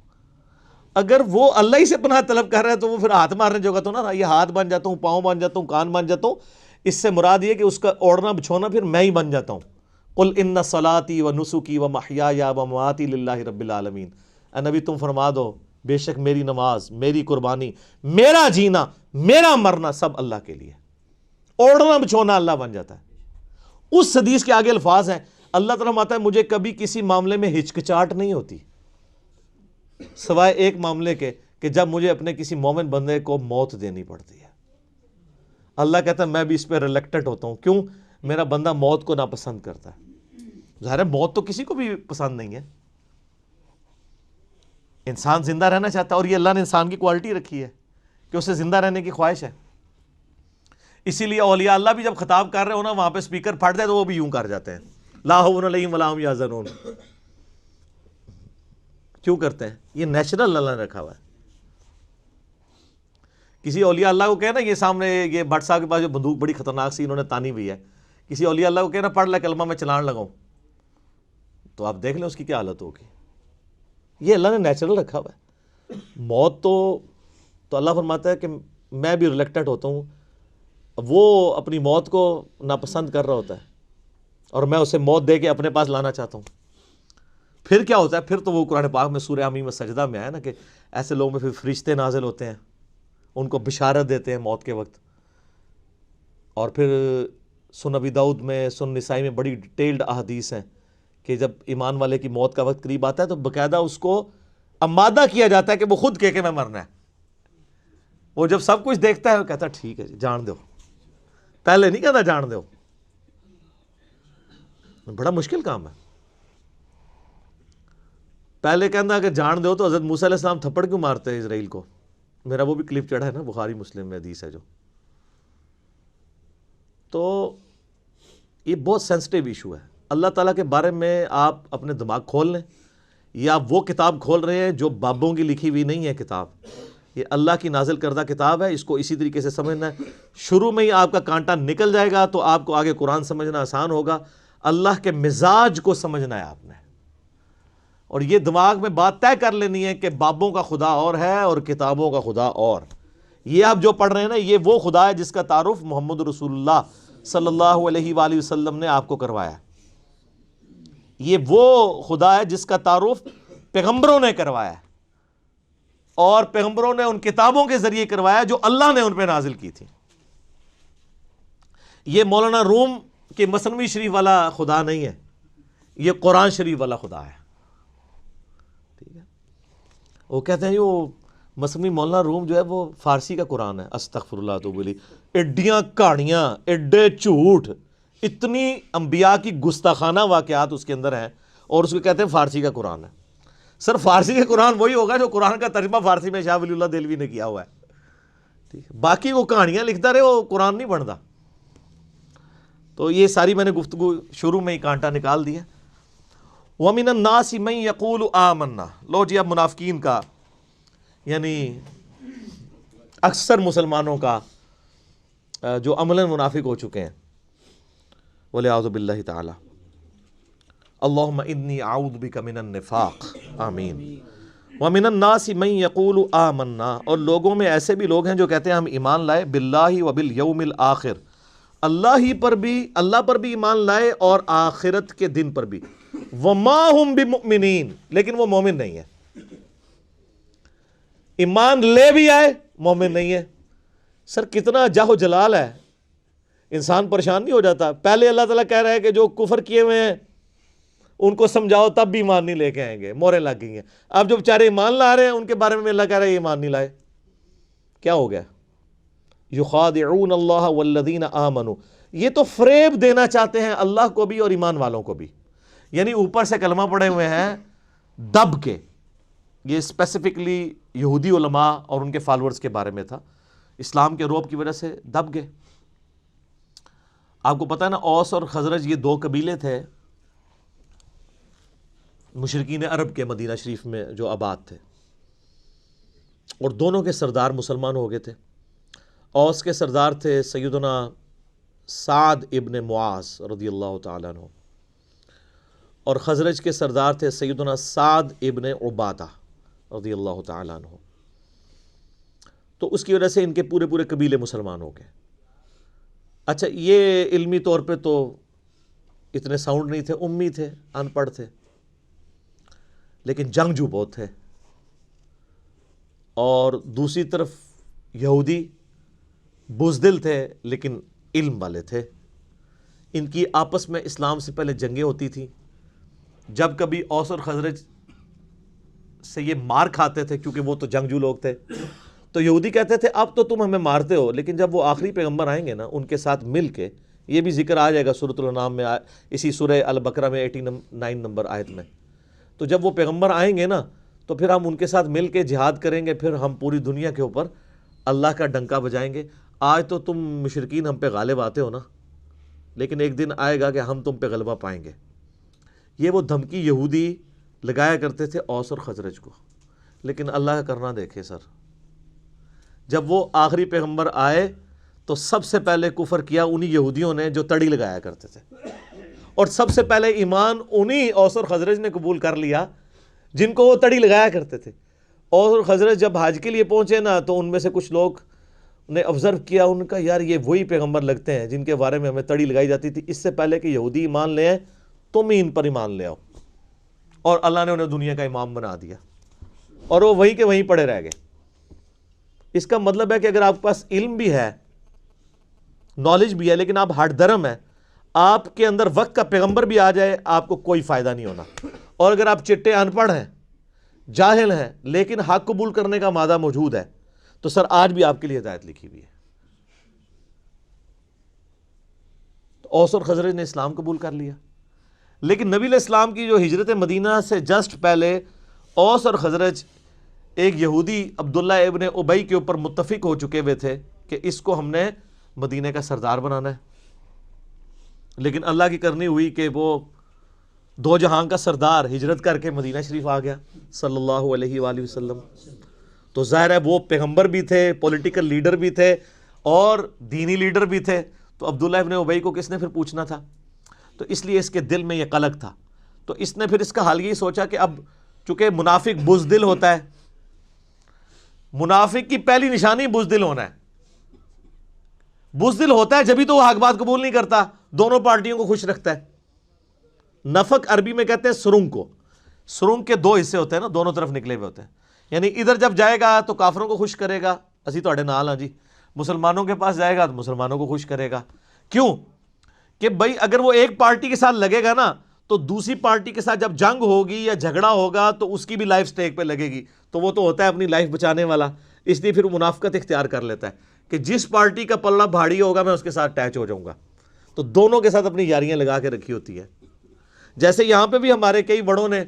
اگر وہ اللہ ہی سے پناہ طلب کر رہا ہے تو وہ پھر ہاتھ مارنے جو گا تو نا, یہ ہاتھ بن جاتا ہوں, پاؤں بن جاتا ہوں, کان بن جاتا ہوں. اس سے مراد یہ کہ اس کا اوڑھنا بچھونا پھر میں ہی بن جاتا ہوں. قل ان صلاتی و نسکی و محیای و مماتی للہ رب العالمین. اے نبی تم فرما دو بے شک میری نماز, میری قربانی, میرا جینا, میرا مرنا سب اللہ کے لیے. اوڑھنا بچھونا اللہ بن جاتا ہے. اس حدیث کے آگے الفاظ ہیں, اللہ تعالیٰ فرماتا ہے مجھے کبھی کسی معاملے میں ہچکچاہٹ نہیں ہوتی سوائے ایک معاملے کے کہ جب مجھے اپنے کسی مومن بندے کو موت دینی پڑتی ہے. اللہ کہتا ہے میں بھی اس پہ ریلیکٹنٹ ہوتا ہوں. کیوں؟ میرا بندہ موت کو ناپسند کرتا ہے. ظاہر ہے موت تو کسی کو بھی پسند نہیں ہے, انسان زندہ رہنا چاہتا ہے اور یہ اللہ نے انسان کی کوالٹی رکھی ہے کہ اسے زندہ رہنے کی خواہش ہے. اسی لیے اولیاء اللہ بھی جب خطاب کر رہے ہو نا وہاں پہ سپیکر پھٹ جائے تو وہ بھی یوں کر جاتے ہیں, لا حول علیہم ولا ہم یحزنون. کیوں کرتے ہیں؟ یہ نیچرل اللہ نے رکھا ہوا ہے. کسی اولیاء اللہ کو کہنا یہ سامنے یہ بٹ صاحب کے پاس جو بندوق بڑی خطرناک سی انہوں نے تانی ہوئی ہے, کسی اولیاء اللہ کو کہنا پڑھ لے کلمہ میں چلان لگاؤں تو آپ دیکھ لیں اس کی کیا حالت ہوگی. یہ اللہ نے نیچرل رکھا ہوا ہے. موت تو اللہ فرماتا ہے کہ میں بھی ریلیکٹنٹ ہوتا ہوں. وہ اپنی موت کو ناپسند کر رہا ہوتا ہے اور میں اسے موت دے کے اپنے پاس لانا چاہتا ہوں. پھر کیا ہوتا ہے؟ پھر تو وہ قرآن پاک میں سورہ حمیم سجدہ میں آیا نا کہ ایسے لوگوں میں پھر فرشتے نازل ہوتے ہیں, ان کو بشارت دیتے ہیں موت کے وقت. اور پھر سنن ابی داؤد میں, سنن نسائی میں بڑی ڈیٹیلڈ احادیث ہیں کہ جب ایمان والے کی موت کا وقت قریب آتا ہے تو باقاعدہ اس کو آمادہ کیا جاتا ہے کہ وہ خود کہ میں مرنا ہے. وہ جب سب کچھ دیکھتا ہے وہ کہتا ہے ٹھیک ہے جی جان دو, پہلے نہیں کہتا جان دو. بڑا مشکل کام ہے. پہلے کہنا کہ جان دو تو حضرت موسیٰ علیہ السلام تھپڑ کیوں مارتے ہیں اسرائیل کو؟ میرا وہ بھی کلپ چڑھا ہے نا, بخاری مسلم میں حدیث ہے جو. تو یہ بہت سینسٹیو ایشو ہے. اللہ تعالیٰ کے بارے میں آپ اپنے دماغ کھول لیں, یا وہ کتاب کھول رہے ہیں جو بابوں کی لکھی ہوئی نہیں ہے کتاب, یہ اللہ کی نازل کردہ کتاب ہے. اس کو اسی طریقے سے سمجھنا ہے. شروع میں ہی آپ کا کانٹا نکل جائے گا تو آپ کو آگے قرآن سمجھنا آسان ہوگا. اللہ کے مزاج کو سمجھنا ہے آپ نے, اور یہ دماغ میں بات طے کر لینی ہے کہ بابوں کا خدا اور ہے اور کتابوں کا خدا اور. یہ آپ جو پڑھ رہے ہیں نا یہ وہ خدا ہے جس کا تعارف محمد رسول اللہ صلی اللہ علیہ وآلہ وسلم نے آپ کو کروایا. یہ وہ خدا ہے جس کا تعارف پیغمبروں نے کروایا ہے, اور پیغمبروں نے ان کتابوں کے ذریعے کروایا جو اللہ نے ان پہ نازل کی تھی. یہ مولانا روم کے مثنوی شریف والا خدا نہیں ہے, یہ قرآن شریف والا خدا ہے. ٹھیک ہے, وہ کہتے ہیں وہ مثنوی مولانا روم جو ہے وہ فارسی کا قرآن ہے. استغفر اللہ تو بولی ایڈیاں کہانیاں, ایڈے جھوٹ, اتنی انبیاء کی گستاخانہ واقعات اس کے اندر ہیں, اور اس کو کہتے ہیں فارسی کا قرآن ہے. سر فارسی کا قرآن وہی ہوگا جو قرآن کا ترجمہ فارسی میں شاہ ولی اللہ دہلوی نے کیا ہوا ہے. ٹھیک ہے, باقی وہ کہانیاں لکھتا رہے وہ قرآن نہیں بنتا. تو یہ ساری میں نے گفتگو شروع میں ہی کانٹا نکال دیا. وَمِنَ النَّاسِ مَن يَقُولُ آمَنَّا. لو جی اب منافقین کا یعنی اکثر مسلمانوں کا جو عملاً منافق ہو چکے ہیں, وَلِعَوْذُ بِاللَّهِ تَعَالَى. اللہم انی اعوذ بک من النفاق, آمین. وَمِنَ النَّاسِ مَن يَقُولُ آمَنَّا، اور لوگوں میں ایسے بھی لوگ ہیں جو کہتے ہیں ہم ایمان لائے باللہ وبالیوم الآخر، اللہ پر بھی ایمان لائے اور آخرت کے دن پر بھی، وَمَا هُم بِمُؤْمِنِينَ، لیکن وہ مومن نہیں ہے، ایمان لے بھی آئے مومن نہیں ہے۔ سر کتنا جاہ و جلال ہے، انسان پریشان نہیں ہو جاتا؟ پہلے اللہ تعالیٰ کہہ رہا ہے کہ جو کفر کیے ہوئے ہیں ان کو سمجھاؤ، تب بھی ایمان نہیں لے کے آئیں گے، موریں لگ گئی ہیں۔ اب جو بیچارے ایمان لا رہے ہیں ان کے بارے میں اللہ کہہ رہا ہے یہ ایمان نہیں لائے، کیا ہو گیا؟ یخادعون اللہ والذین آمنوا، یہ تو فریب دینا چاہتے ہیں اللہ کو بھی اور ایمان والوں کو بھی، یعنی اوپر سے کلمہ پڑے ہوئے ہیں دب کے۔ یہ اسپیسیفکلی یہودی علماء اور ان کے فالورز کے بارے میں تھا، اسلام کے روب کی وجہ سے دب گئے۔ آپ کو پتہ ہے نا، اوس اور خزرج یہ دو قبیلے تھے مشرکین عرب کے مدینہ شریف میں جو آباد تھے، اور دونوں کے سردار مسلمان ہو گئے تھے۔ اوس کے سردار تھے سیدنا سعد ابن معاذ رضی اللہ تعالیٰ عنہ، اور خزرج کے سردار تھے سیدنا سعد ابن عبادہ رضی اللہ تعالیٰ عنہ۔ تو اس کی وجہ سے ان کے پورے پورے قبیلے مسلمان ہو گئے۔ اچھا، یہ علمی طور پہ تو اتنے ساؤنڈ نہیں تھے، امی تھے، ان پڑھ تھے، لیکن جنگجو بہت تھے۔ اور دوسری طرف یہودی بزدل تھے لیکن علم والے تھے۔ ان کی آپس میں اسلام سے پہلے جنگیں ہوتی تھیں، جب کبھی اوس اور خزرج سے یہ مار کھاتے تھے کیونکہ وہ تو جنگجو لوگ تھے، تو یہودی کہتے تھے اب تو تم ہمیں مارتے ہو، لیکن جب وہ آخری پیغمبر آئیں گے نا ان کے ساتھ مل کے، یہ بھی ذکر آ جائے گا سورۃ الانعام میں، اسی سورہ البقرہ میں 89 نمبر آیت میں، تو جب وہ پیغمبر آئیں گے نا تو پھر ہم ان کے ساتھ مل کے جہاد کریں گے، پھر ہم پوری دنیا کے اوپر اللہ کا ڈنکا بجائیں گے۔ آج تو تم مشرکین ہم پہ غالب آتے ہو نا، لیکن ایک دن آئے گا کہ ہم تم پہ غلبہ پائیں گے۔ یہ وہ دھمکی یہودی لگایا کرتے تھے اوس اور خزرج کو، لیکن اللہ کا کرنا دیکھے سر، جب وہ آخری پیغمبر آئے تو سب سے پہلے کفر کیا انہی یہودیوں نے جو تڑی لگایا کرتے تھے، اور سب سے پہلے ایمان انہی اوس اور خزرج نے قبول کر لیا جن کو وہ تڑی لگایا کرتے تھے۔ اوس اور خزرج جب حج کے لیے پہنچے نا تو ان میں سے کچھ لوگ نے آبزرو کیا، ان کا یار یہ وہی پیغمبر لگتے ہیں جن کے بارے میں ہمیں تڑی لگائی جاتی تھی، اس سے پہلے کہ یہودی ایمان لے آئیں تم ہی ان پر ایمان لے آؤ، اور اللہ نے انہیں دنیا کا امام بنا دیا، اور وہ وہیں کے وہیں پڑے رہ گئے۔ اس کا مطلب ہے کہ اگر آپ کے پاس علم بھی ہے، نالج بھی ہے، لیکن آپ ہٹ درم ہے، آپ کے اندر وقت کا پیغمبر بھی آ جائے آپ کو کوئی فائدہ نہیں ہونا۔ اور اگر آپ چٹے ان پڑھ ہیں، جاہل ہیں، لیکن حق قبول کرنے کا مادہ موجود ہے، تو سر آج بھی آپ کے لیے ہدایت لکھی ہوئی ہے۔ تو اوس اور خزرج نے اسلام قبول کر لیا، لیکن نبی علیہ السلام کی جو ہجرت مدینہ سے جسٹ پہلے اوس اور خزرج ایک یہودی عبداللہ ابن ابی کے اوپر متفق ہو چکے ہوئے تھے کہ اس کو ہم نے مدینہ کا سردار بنانا ہے، لیکن اللہ کی کرنی ہوئی کہ وہ دو جہاں کا سردار ہجرت کر کے مدینہ شریف آ گیا صلی اللہ علیہ وآلہ وسلم۔ تو ظاہر ہے وہ پیغمبر بھی تھے، پولیٹیکل لیڈر بھی تھے، اور دینی لیڈر بھی تھے، تو عبداللہ ابن ابی کو کس نے پھر پوچھنا تھا؟ تو اس لیے اس کے دل میں یہ قلق تھا، تو اس نے پھر اس کا حل یہی سوچا کہ اب چونکہ منافق بزدل ہوتا ہے، منافق کی پہلی نشانی بزدل ہونا ہے، بزدل ہوتا ہے جبھی تو وہ حق بات قبول نہیں کرتا، دونوں پارٹیوں کو خوش رکھتا ہے۔ نفق عربی میں کہتے ہیں سرنگ کو، سرنگ کے دو حصے ہوتے ہیں نا، دونوں طرف نکلے ہوئے ہوتے ہیں، یعنی ادھر جب جائے گا تو کافروں کو خوش کرے گا، اسی تواڈے نال ہاں جی، مسلمانوں کے پاس جائے گا تو مسلمانوں کو خوش کرے گا۔ کیوں کہ بھائی اگر وہ ایک پارٹی کے ساتھ لگے گا نا تو دوسری پارٹی کے ساتھ جب جنگ ہوگی یا جھگڑا ہوگا تو اس کی بھی لائف سٹیک پہ لگے گی، تو وہ تو ہوتا ہے اپنی لائف بچانے والا، اس لیے پھر منافقت اختیار کر لیتا ہے کہ جس پارٹی کا پلڑا بھاری ہوگا میں اس کے ساتھ اٹیچ ہو جاؤں گا، تو دونوں کے ساتھ اپنی یاریاں لگا کے رکھی ہوتی ہے۔ جیسے یہاں پہ بھی ہمارے کئی بڑوں نے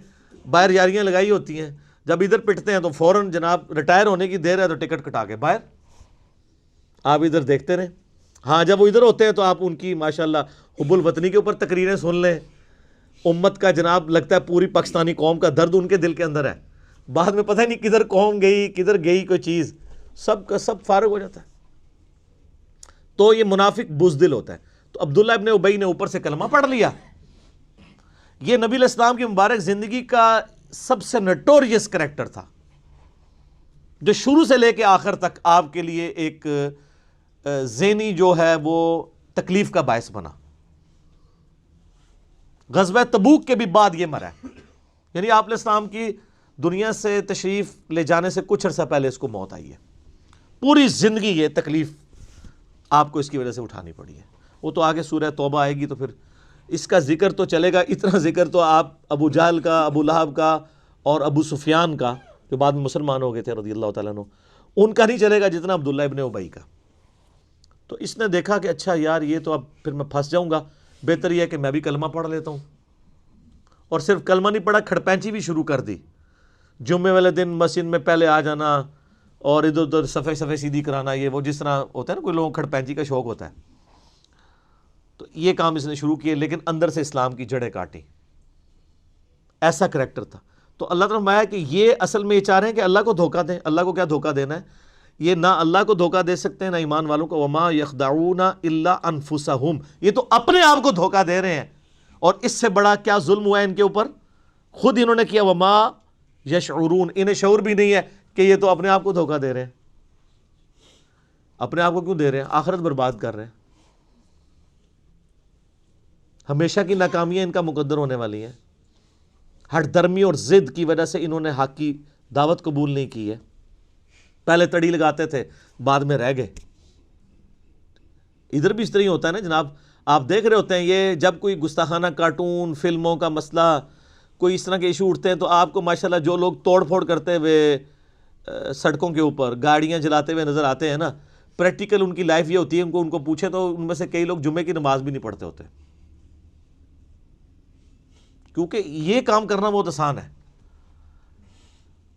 باہر یاریاں لگائی ہوتی ہیں، جب ادھر پٹتے ہیں تو فوراً جناب ریٹائر ہونے کی دیر ہے تو ٹکٹ کٹا کے باہر، آپ ادھر دیکھتے رہیں۔ ہاں جب وہ ادھر ہوتے ہیں تو آپ ان کی ماشاءاللہ حب الوطنی کے اوپر تقریریں سن لیں، امت کا جناب لگتا ہے پوری پاکستانی قوم کا درد ان کے دل کے اندر ہے، بعد میں پتہ نہیں کدھر قوم گئی کدھر گئی کوئی چیز، سب کا سب فارغ ہو جاتا ہے۔ تو یہ منافق بزدل ہوتا ہے۔ تو عبداللہ ابن ابی نے اوپر سے کلمہ پڑھ لیا۔ یہ نبی علیہ السلام کی مبارک زندگی کا سب سے نٹوریس کریکٹر تھا، جو شروع سے لے کے آخر تک آپ کے لیے ایک ذہنی جو ہے وہ تکلیف کا باعث بنا. غزوہ تبوک کے بھی بعد یہ مرا ہے، یعنی آپ علیہ السلام کی دنیا سے تشریف لے جانے سے کچھ عرصہ پہلے اس کو موت آئی ہے. پوری زندگی یہ تکلیف آپ کو اس کی وجہ سے اٹھانی پڑی ہے. وہ تو آگے سورہ توبہ آئے گی تو پھر اس کا ذکر تو چلے گا. اتنا ذکر تو آپ ابو جہل کا، ابو لہب کا اور ابو سفیان کا جو بعد میں مسلمان ہو گئے تھے رضی اللہ تعالیٰ عنہ، ان کا نہیں چلے گا جتنا عبداللہ ابن ابی کا. تو اس نے دیکھا کہ اچھا یار یہ تو اب پھر میں پھنس جاؤں گا، بہتر یہ ہے کہ میں بھی کلمہ پڑھ لیتا ہوں. اور صرف کلمہ نہیں پڑھا، کھڑپینچی بھی شروع کر دی. جمعے والے دن مسجد میں پہلے آ جانا اور ادھر ادھر صفحے سیدھی کرانا، یہ وہ جس طرح ہوتا ہے نا کوئی لوگوں کو کھڑپینچی کا شوق ہوتا ہے. تو یہ کام اس نے شروع کیے، لیکن اندر سے اسلام کی جڑیں کاٹی. ایسا کریکٹر تھا. تو اللہ تعالیٰ نے فرمایا کہ یہ اصل میں یہ چاہ رہے ہیں کہ اللہ کو دھوکہ دیں. اللہ کو کیا دھوکہ دینا ہے؟ یہ نہ اللہ کو دھوکہ دے سکتے ہیں نہ ایمان والوں کو. وما یخدعون الا انفسہم، یہ تو اپنے آپ کو دھوکہ دے رہے ہیں. اور اس سے بڑا کیا ظلم ہوا ہے ان کے اوپر؟ خود انہوں نے کیا. وما یشعرون، انہیں شعور بھی نہیں ہے کہ یہ تو اپنے آپ کو دھوکہ دے رہے ہیں. اپنے آپ کو کیوں دے رہے ہیں؟ آخرت برباد کر رہے ہیں. ہمیشہ کی ناکامیاں ان کا مقدر ہونے والی ہیں. ہٹ درمی اور ضد کی وجہ سے انہوں نے حق کی دعوت قبول نہیں کی ہے. پہلے تڑی لگاتے تھے، بعد میں رہ گئے. ادھر بھی اس طرح ہی ہوتا ہے نا جناب. آپ دیکھ رہے ہوتے ہیں یہ جب کوئی گستاخانہ کارٹون فلموں کا مسئلہ، کوئی اس طرح کے ایشو اٹھتے ہیں تو آپ کو ماشاءاللہ جو لوگ توڑ پھوڑ کرتے ہوئے سڑکوں کے اوپر گاڑیاں جلاتے ہوئے نظر آتے ہیں نا، پریکٹیکل ان کی لائف یہ ہوتی ہے. ان کو پوچھیں تو ان میں سے کئی لوگ جمعے کی نماز بھی نہیں پڑھتے ہوتے، کیونکہ یہ کام کرنا بہت آسان ہے.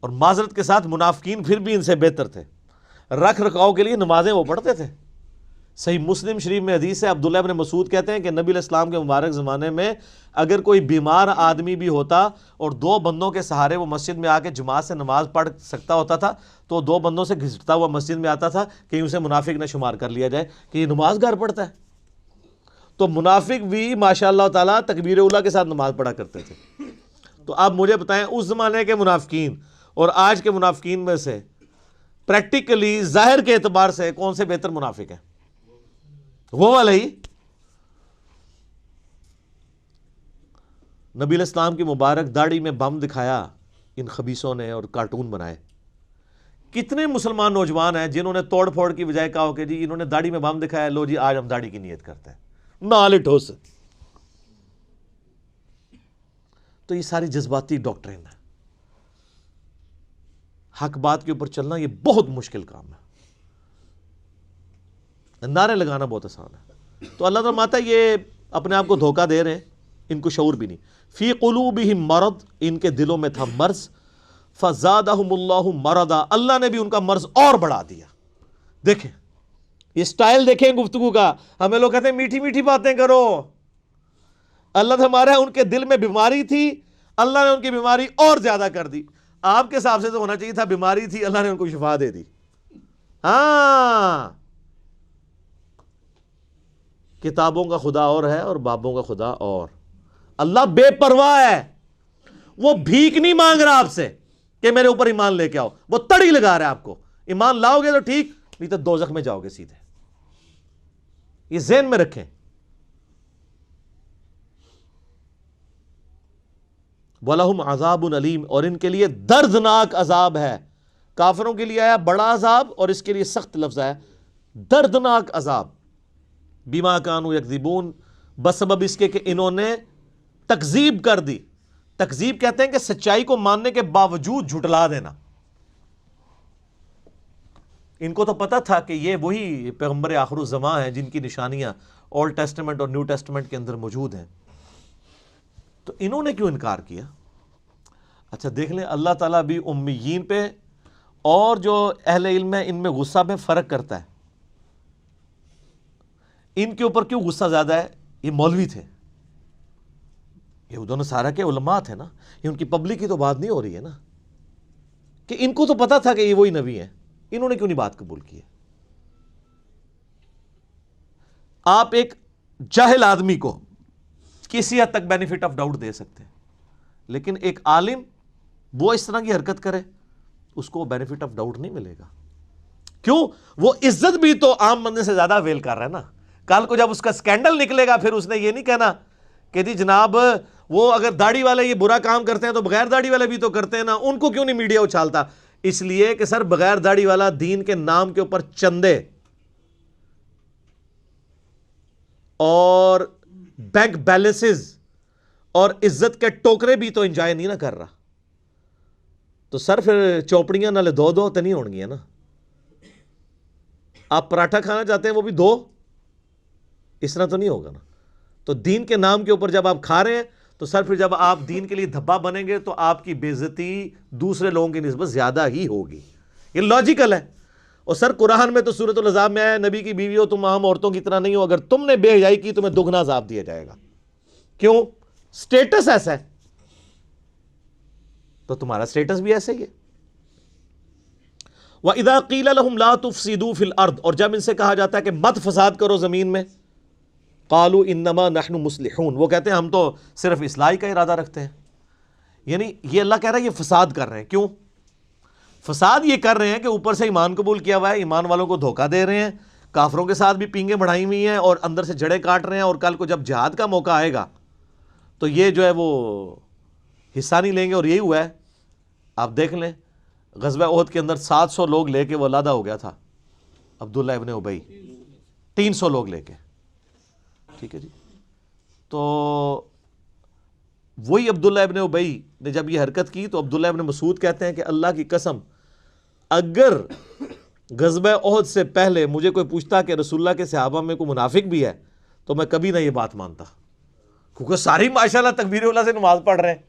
اور معذرت کے ساتھ منافقین پھر بھی ان سے بہتر تھے. رکھ رکھاؤ کے لیے نمازیں وہ پڑھتے تھے. صحیح مسلم شریف میں حدیث ہے، عبداللہ ابن مسعود کہتے ہیں کہ نبی علیہ السلام کے مبارک زمانے میں اگر کوئی بیمار آدمی بھی ہوتا اور 2 بندوں کے سہارے وہ مسجد میں آ کے جماعت سے نماز پڑھ سکتا ہوتا تھا تو 2 بندوں سے گھسٹتا ہوا مسجد میں آتا تھا کہ اسے منافق نہ شمار کر لیا جائے کہ یہ نماز گھر پڑھتا ہے. تو منافق بھی ماشاء اللہ تعالیٰ تکبیر اولیٰ کے ساتھ نماز پڑھا کرتے تھے. تو آپ مجھے بتائیں اس زمانے کے منافقین اور آج کے منافقین میں سے پریکٹیکلی ظاہر کے اعتبار سے کون سے بہتر منافق ہیں؟ وہ والا ہی. نبی علیہ السلام کی مبارک داڑھی میں بم دکھایا ان خبیثوں نے اور کارٹون بنائے. کتنے مسلمان نوجوان ہیں جنہوں نے توڑ پھوڑ کی بجائے کہا کہ جی انہوں نے داڑھی میں بم دکھایا، لو جی آج ہم داڑھی کی نیت کرتے ہیں، نال ٹھوس. تو یہ ساری جذباتی ڈاکٹرین ہے. حق بات کے اوپر چلنا یہ بہت مشکل کام ہے. نعرے لگانا بہت آسان ہے. تو اللہ تعالیٰ ماتا یہ اپنے آپ کو دھوکہ دے رہے ہیں، ان کو شعور بھی نہیں. فی قلوبہم مرض، ان کے دلوں میں تھا مرض. فزادہم اللہ مرضا، اللہ نے بھی ان کا مرض اور بڑھا دیا. دیکھیں یہ سٹائل دیکھیں گفتگو کا. ہمیں لوگ کہتے ہیں میٹھی میٹھی باتیں کرو. اللہ تو ہمارا ان کے دل میں بیماری تھی، اللہ نے ان کی بیماری اور زیادہ کر دی. آپ کے حساب سے تو ہونا چاہیے تھا بیماری تھی، اللہ نے ان کو شفا دے دی. ہاں، کتابوں کا خدا اور ہے اور بابوں کا خدا اور. اللہ بے پرواہ ہے، وہ بھیک نہیں مانگ رہا آپ سے کہ میرے اوپر ایمان لے کے آؤ. وہ تڑی لگا رہا ہے آپ کو. ایمان لاؤ گے تو ٹھیک، نہیں تو دوزخ میں جاؤ گے سیدھے. یہ ذہن میں رکھیں. وَلَهُمْ عَذَابٌ عَلِيمٌ، اور ان کے لیے دردناک عذاب ہے. کافروں کے لیے آیا بڑا عذاب اور اس کے لیے سخت لفظ ہے دردناک عذاب. بِمَا كَانُوا يَكْذِبُونَ، بسبب اس کے کہ انہوں نے تکذیب کر دی. تکذیب کہتے ہیں کہ سچائی کو ماننے کے باوجود جھٹلا دینا. ان کو تو پتا تھا کہ یہ وہی پیغمبر آخر الزمان ہیں جن کی نشانیاں اولڈ ٹیسٹمنٹ اور نیو ٹیسٹمنٹ کے اندر موجود ہیں. تو انہوں نے کیوں انکار کیا؟ اچھا دیکھ لیں، اللہ تعالیٰ بھی امیین پہ اور جو اہل علم ہے ان میں غصہ میں فرق کرتا ہے. ان کے اوپر کیوں غصہ زیادہ ہے؟ یہ مولوی تھے، یہ دونوں سارا کے علماء تھے نا. یہ ان کی پبلک کی تو بات نہیں ہو رہی ہے نا، کہ ان کو تو پتا تھا کہ یہ وہی نبی ہیں. انہوں نے کیوں نہیں بات قبول کی ہے؟ آپ ایک جاہل آدمی کو کسی حد تک بینیفٹ آف ڈاؤٹ دے سکتے ہیں، لیکن ایک عالم وہ اس طرح کی حرکت کرے اس کو بینیفٹ آف ڈاؤٹ نہیں ملے گا. کیوں؟ وہ عزت بھی تو عام بندے سے زیادہ ویل کر رہا ہے نا. کل کو جب اس کا سکینڈل نکلے گا پھر اس نے یہ نہیں کہنا کہ جی جناب وہ اگر داڑھی والے یہ برا کام کرتے ہیں تو بغیر داڑھی والے بھی تو کرتے ہیں نا, ان کو کیوں نہیں میڈیا اچھالتا؟ اس لیے کہ سر بغیر داڑھی والا دین کے نام کے اوپر چندے اور بینک بیلنسز اور عزت کے ٹوکرے بھی تو انجوائے نہیں نہ کر رہا. تو سر پھر چوپڑیاں نالے دو تو نہیں ہون گیا نا. آپ پراٹھا کھانا چاہتے ہیں وہ بھی دو, اس طرح تو نہیں ہوگا نا. تو دین کے نام کے اوپر جب آپ کھا رہے ہیں تو سر پھر جب آپ دین کے لیے دھبا بنیں گے تو آپ کی بے عزتی دوسرے لوگوں کی نسبت زیادہ ہی ہوگی. یہ لاجیکل ہے. اور سر قرآن میں تو سورۃ الاحزاب میں ہے, نبی کی بیوی ہو تم عام عورتوں کی طرح نہیں ہو, اگر تم نے بے حیائی کی تمہیں دگنا عذاب دیا جائے گا. کیوں؟ سٹیٹس ایسا ہے تو تمہارا سٹیٹس بھی ایسے ہی ہے. وَإِذَا قِيلَ لَهُمْ لَا تُفْسِدُوا فِي الْأَرْضِ, اور جب ان سے کہا جاتا ہے کہ مت فساد کرو زمین میں, قَالُوا إِنَّمَا نَحْنُ مُصْلِحُونَ, وہ کہتے ہیں ہم تو صرف اصلاح کا ارادہ رکھتے ہیں. یعنی یہ اللہ کہہ رہا ہے یہ فساد کر رہے ہیں. کیوں فساد یہ کر رہے ہیں؟ کہ اوپر سے ایمان قبول کیا ہوا ہے, ایمان والوں کو دھوکہ دے رہے ہیں, کافروں کے ساتھ بھی پینگیں بڑھائی ہوئی ہیں اور اندر سے جڑیں کاٹ رہے ہیں, اور کل کو جب جہاد کا موقع آئے گا تو یہ جو ہے وہ حصہ نہیں لیں گے. اور یہی ہوا ہے, آپ دیکھ لیں غزوہ احد کے اندر 700 لوگ لے کے وہ علیحدہ ہو گیا تھا عبداللہ ابن ابی, 300 لوگ لے کے. ٹھیک ہے جی. تو وہی عبداللہ ابن ابی نے جب یہ حرکت کی تو عبداللہ ابن مسعود کہتے ہیں کہ اللہ کی قسم اگر غزوہ احد سے پہلے مجھے کوئی پوچھتا کہ رسول اللہ کے صحابہ میں کوئی منافق بھی ہے تو میں کبھی نہ یہ بات مانتا, کیونکہ ساری ماشاءاللہ تکبیر اللہ سے نماز پڑھ رہے ہیں.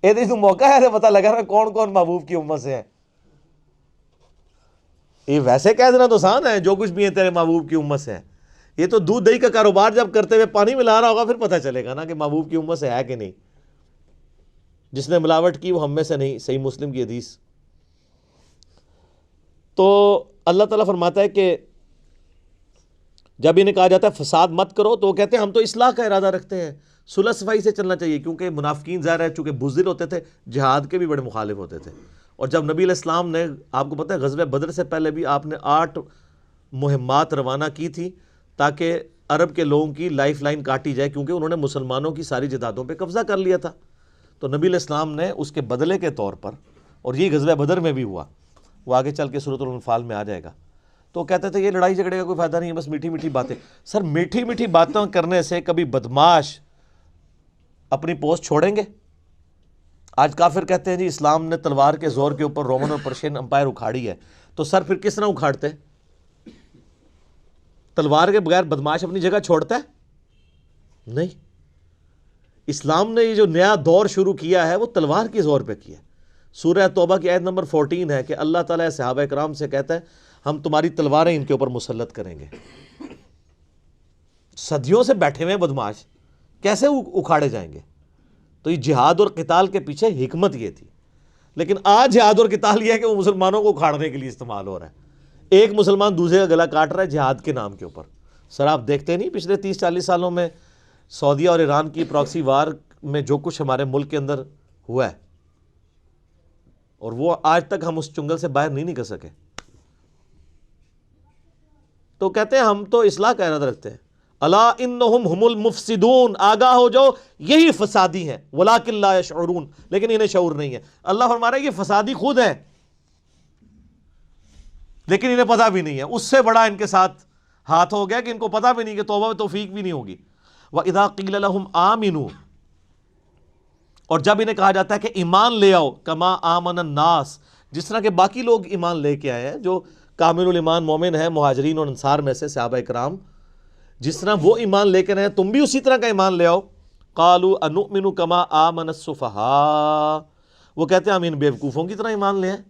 یہ تو موقع ہے پتہ لگا نا کون کون محبوب کی امت سے ہے. یہ ویسے کہہ دینا تو آسان ہے جو کچھ بھی ہے تیرے محبوب کی امت سے ہے. یہ تو دودھ دہی کا کاروبار جب کرتے ہوئے پانی ملا رہا ہوگا پھر پتہ چلے گا نا کہ محبوب کی امت سے ہے کہ نہیں. جس نے ملاوٹ کی وہ ہم میں سے نہیں. صحیح مسلم کی حدیث. تو اللہ تعالیٰ فرماتا ہے کہ جب انہیں کہا جاتا ہے فساد مت کرو تو وہ کہتے ہیں ہم تو اصلاح کا ارادہ رکھتے ہیں, صلح صفائی سے چلنا چاہیے. کیونکہ منافقین ظاہر ہے چونکہ بزدل ہوتے تھے, جہاد کے بھی بڑے مخالف ہوتے تھے. اور جب نبی علیہ السلام نے, آپ کو پتہ ہے غزوہ بدر سے پہلے بھی آپ نے 8 مہمات روانہ کی تھی تاکہ عرب کے لوگوں کی لائف لائن کاٹی جائے, کیونکہ انہوں نے مسلمانوں کی ساری جائیدادوں پہ قبضہ کر لیا تھا. تو نبی علیہ السلام نے اس کے بدلے کے طور پر, اور یہ غزوہ بدر میں بھی ہوا, وہ آگے چل کے سورۃ الانفال میں آ جائے گا, تو کہتے تھے یہ لڑائی جھگڑے کا کوئی فائدہ نہیں ہے, بس میٹھی میٹھی باتیں. سر میٹھی میٹھی باتیں کرنے سے کبھی بدماش اپنی پوسٹ چھوڑیں گے؟ آج کافر کہتے ہیں جی اسلام نے تلوار کے زور کے اوپر رومن اور پرشین امپائر اکھاڑی ہے. تو سر پھر کس طرح اکھاڑتے؟ تلوار کے بغیر بدماش اپنی جگہ چھوڑتا ہے؟ نہیں. اسلام نے یہ جو نیا دور شروع کیا ہے وہ تلوار کے زور پہ کیا ہے. سورہ توبہ کی آیت نمبر 14 ہے کہ اللہ تعالیٰ صحابہ کرام سے کہتا ہے ہم تمہاری تلواریں ان کے اوپر مسلط کریں گے. صدیوں سے بیٹھے ہوئے بدماش کیسے اکھاڑے جائیں گے؟ تو یہ جہاد اور قتال کے پیچھے حکمت یہ تھی. لیکن آج جہاد اور قتال یہ ہے کہ وہ مسلمانوں کو اکھاڑنے کے لیے استعمال ہو رہا ہے. ایک مسلمان دوسرے کا گلا کاٹ رہا ہے جہاد کے نام کے اوپر. سر آپ دیکھتے نہیں پچھلے 30-40 سالوں میں سعودیہ اور ایران کی پراکسی وار میں جو کچھ ہمارے ملک کے اندر ہوا ہے, اور وہ آج تک ہم اس چنگل سے باہر نہیں نکل سکے. تو کہتے ہیں ہم تو اصلاح کا ارادہ رکھتے ہیں. الا انہم هم المفسدون, آگاہ ہو جاؤ یہی فسادی ہیں, ولکن لا یشعرون, لیکن انہیں شعور نہیں ہے. اللہ فرما رہا ہے یہ فسادی خود ہیں لیکن انہیں پتہ بھی نہیں ہے. اس سے بڑا ان کے ساتھ ہاتھ ہو گیا کہ ان کو پتہ بھی نہیں کہ توبہ و توفیق بھی نہیں ہوگی. وَإِذَا قِيلَ لَهُمْ آمِنُوا, اور جب انہیں کہا جاتا ہے کہ ایمان لے آؤ, کما آمن الناس, جس طرح کہ باقی لوگ ایمان لے کے آئے ہیں جو کامل الایمان مومن ہیں مہاجرین اور انصار میں سے صحابہ کرام, جس طرح وہ ایمان لے کر ہیں تم بھی اسی طرح کا ایمان لے آؤ. قالوا انؤمن کما آمن السفہاء, وہ کہتے ہیں ہم ان بیوقوفوں کی طرح ایمان لے آئیں.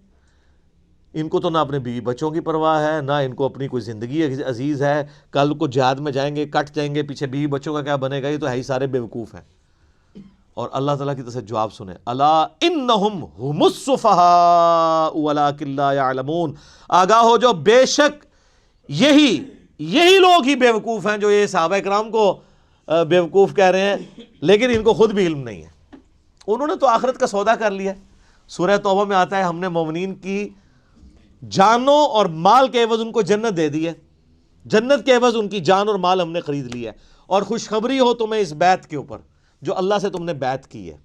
ان کو تو نہ اپنے بیوی بچوں کی پرواہ ہے, نہ ان کو اپنی کوئی زندگی عزیز ہے. کل کو جہاد میں جائیں گے کٹ جائیں گے, پیچھے بیوی بچوں کا کیا بنے گا, یہ تو ہے ہی سارے بیوقوف ہیں. اور اللہ تعالیٰ کی طرف سے جواب سنیں, الا انہم هم السفہاء ولکن لا یعلمون, آگاہ ہو جو بے شک یہی لوگ ہی بیوقوف ہیں جو یہ صحابہ کرام کو بیوقوف کہہ رہے ہیں, لیکن ان کو خود بھی علم نہیں ہے. انہوں نے تو آخرت کا سودا کر لیا, سورہ توبہ میں آتا ہے ہم نے مومنین کی جانوں اور مال کے عوض ان کو جنت دے دی ہے، جنت کے عوض ان کی جان اور مال ہم نے خرید لیا ہے، اور خوشخبری ہو تمہیں اس بیعت کے اوپر جو اللہ سے تم نے بیعت کی ہے۔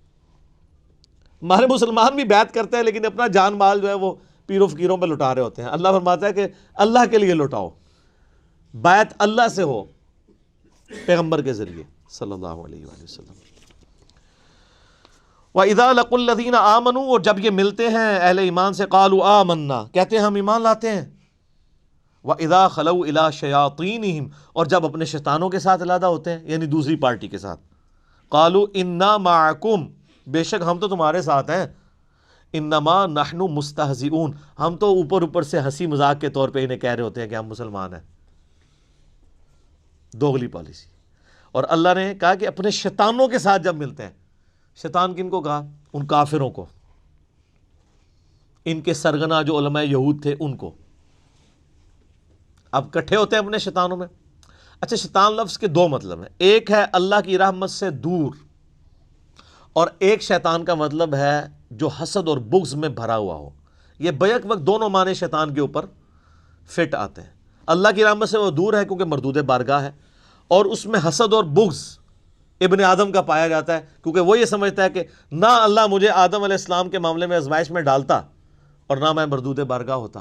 ہمارے مسلمان بھی بیعت کرتے ہیں لیکن اپنا جان مال جو ہے وہ پیروں فقیروں پہ لٹا رہے ہوتے ہیں۔ اللہ فرماتا ہے کہ اللہ کے لیے لٹاؤ، بیعت اللہ سے ہو پیغمبر کے ذریعے صلی اللہ علیہ وآلہ وسلم۔ وَإِذَا لَقُوا الَّذِينَ آمَنُوا، اور جب یہ ملتے ہیں اہل ایمان سے، قَالُوا آمَنَّا، کہتے ہیں ہم ایمان لاتے ہیں۔ وَإِذَا خَلَوْا إِلَىٰ شَيَاطِينِهِمْ، اور جب اپنے شیطانوں کے ساتھ علیحدہ ہوتے ہیں یعنی دوسری پارٹی کے ساتھ، قَالُوا إِنَّا مَعَكُمْ، بے شک ہم تو تمہارے ساتھ ہیں، إِنَّمَا نَحْنُ مُسْتَهْزِئُونَ، ہم تو اوپر سے ہنسی مذاق کے طور پہ انہیں کہہ رہے ہوتے ہیں کہ ہم مسلمان ہیں۔ دوغلی پالیسی۔ اور اللہ نے کہا کہ اپنے شیطانوں کے ساتھ جب ملتے ہیں، شیطان کن کو کہا؟ ان کافروں کو، ان کے سرغنہ جو علماء یہود تھے ان کو۔ اب کٹھے ہوتے ہیں اپنے شیطانوں میں۔ اچھا، شیطان لفظ کے دو مطلب ہیں، ایک ہے اللہ کی رحمت سے دور، اور ایک شیطان کا مطلب ہے جو حسد اور بغض میں بھرا ہوا ہو۔ یہ بیک وقت دونوں معنی شیطان کے اوپر فٹ آتے ہیں۔ اللہ کی رحمت سے وہ دور ہے کیونکہ مردود بارگاہ ہے، اور اس میں حسد اور بغض ابن آدم کا پایا جاتا ہے کیونکہ وہ یہ سمجھتا ہے کہ نہ اللہ مجھے آدم علیہ السلام کے معاملے میں آزمائش میں ڈالتا اور نہ میں مردود بارگاہ ہوتا۔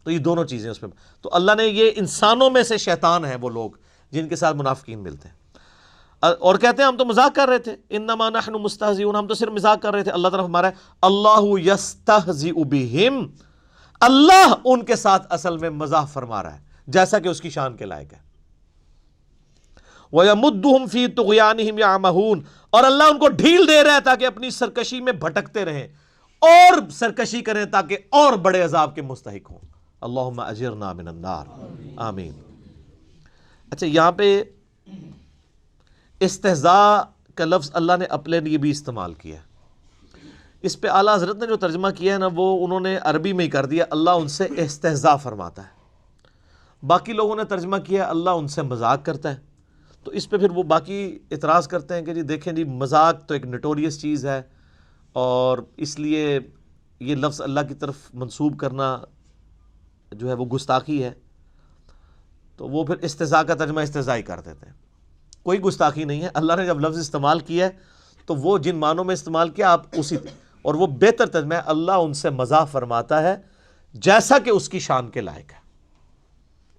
تو یہ دونوں چیزیں اس میں، تو اللہ نے یہ انسانوں میں سے شیطان ہیں وہ لوگ جن کے ساتھ منافقین ملتے ہیں اور کہتے ہیں ہم تو مذاق کر رہے تھے، انما نحن مستہزئون، ہم تو صرف مذاق کر رہے تھے۔ اللہ تعالیٰ فرما رہا ہے اللہ یستہزئ بہم، اللہ ان کے ساتھ اصل میں مزاح فرما رہا ہے جیسا کہ اس کی شان کے لائق ہے۔ وَيَمُدُّهُمْ فِي طُغْيَانِهِمْ يَعْمَهُونَ، اور اللہ ان کو ڈھیل دے رہا ہے تاکہ اپنی سرکشی میں بھٹکتے رہیں اور سرکشی کریں تاکہ اور بڑے عذاب کے مستحق ہوں۔ اللہم اجرنا من النار، آمین۔ اچھا، یہاں پہ استہزاء کا لفظ اللہ نے اپنے لیے بھی استعمال کیا ہے۔ اس پہ اعلیٰ حضرت نے جو ترجمہ کیا ہے نا وہ انہوں نے عربی میں ہی کر دیا، اللہ ان سے استہزاء فرماتا ہے۔ باقی لوگوں نے ترجمہ کیا اللہ ان سے مذاق کرتا ہے، تو اس پہ پھر وہ باقی اعتراض کرتے ہیں کہ جی دیکھیں جی مذاق تو ایک نٹوریس چیز ہے، اور اس لیے یہ لفظ اللہ کی طرف منسوب کرنا جو ہے وہ گستاخی ہے، تو وہ پھر استہزاء کا ترجمہ استہزاء ہی کر دیتے ہیں۔ کوئی گستاخی نہیں ہے، اللہ نے جب لفظ استعمال کیا ہے تو وہ جن معنوں میں استعمال کیا آپ اسی، اور وہ بہتر ترجمہ ہے اللہ ان سے مزاح فرماتا ہے جیسا کہ اس کی شان کے لائق ہے۔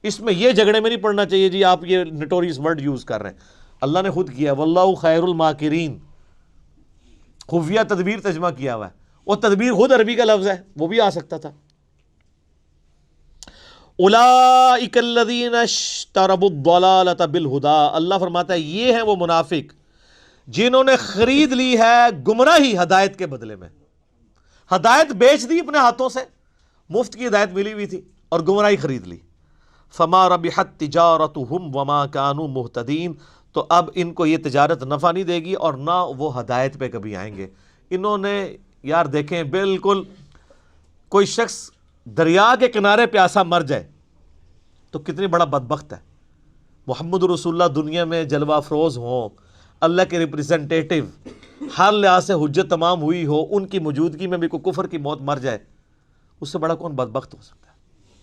اس میں یہ جھگڑے میں نہیں پڑنا چاہیے جی آپ یہ نٹوریس ورڈ یوز کر رہے ہیں، اللہ نے خود کیا واللہ خیر الماکرین، خفیہ تدبیر ترجمہ کیا ہوا ہے، وہ تدبیر خود عربی کا لفظ ہے، وہ بھی آ سکتا تھا۔ اولئک الذین اشتروا الضلالۃ بالہدی، اللہ فرماتا ہے یہ ہیں وہ منافق جنہوں نے خرید لی ہے گمراہی ہدایت کے بدلے میں۔ ہدایت بیچ دی اپنے ہاتھوں سے، مفت کی ہدایت ملی ہوئی تھی اور گمراہی خرید لی۔ فما ربحت تجارتہم وما کانوا مہتدین، تو اب ان کو یہ تجارت نفع نہیں دے گی اور نہ وہ ہدایت پہ کبھی آئیں گے۔ انہوں نے یار دیکھیں بالکل کوئی شخص دریا کے کنارے پیاسا مر جائے تو کتنی بڑا بدبخت ہے۔ محمد رسول اللہ دنیا میں جلوہ افروز ہوں، اللہ کے ریپریزنٹیٹیو، ہر لحاظ سے حجت تمام ہوئی ہو، ان کی موجودگی میں بھی کوئی کفر کی موت مر جائے، اس سے بڑا کون بدبخت ہو سکتا ہے؟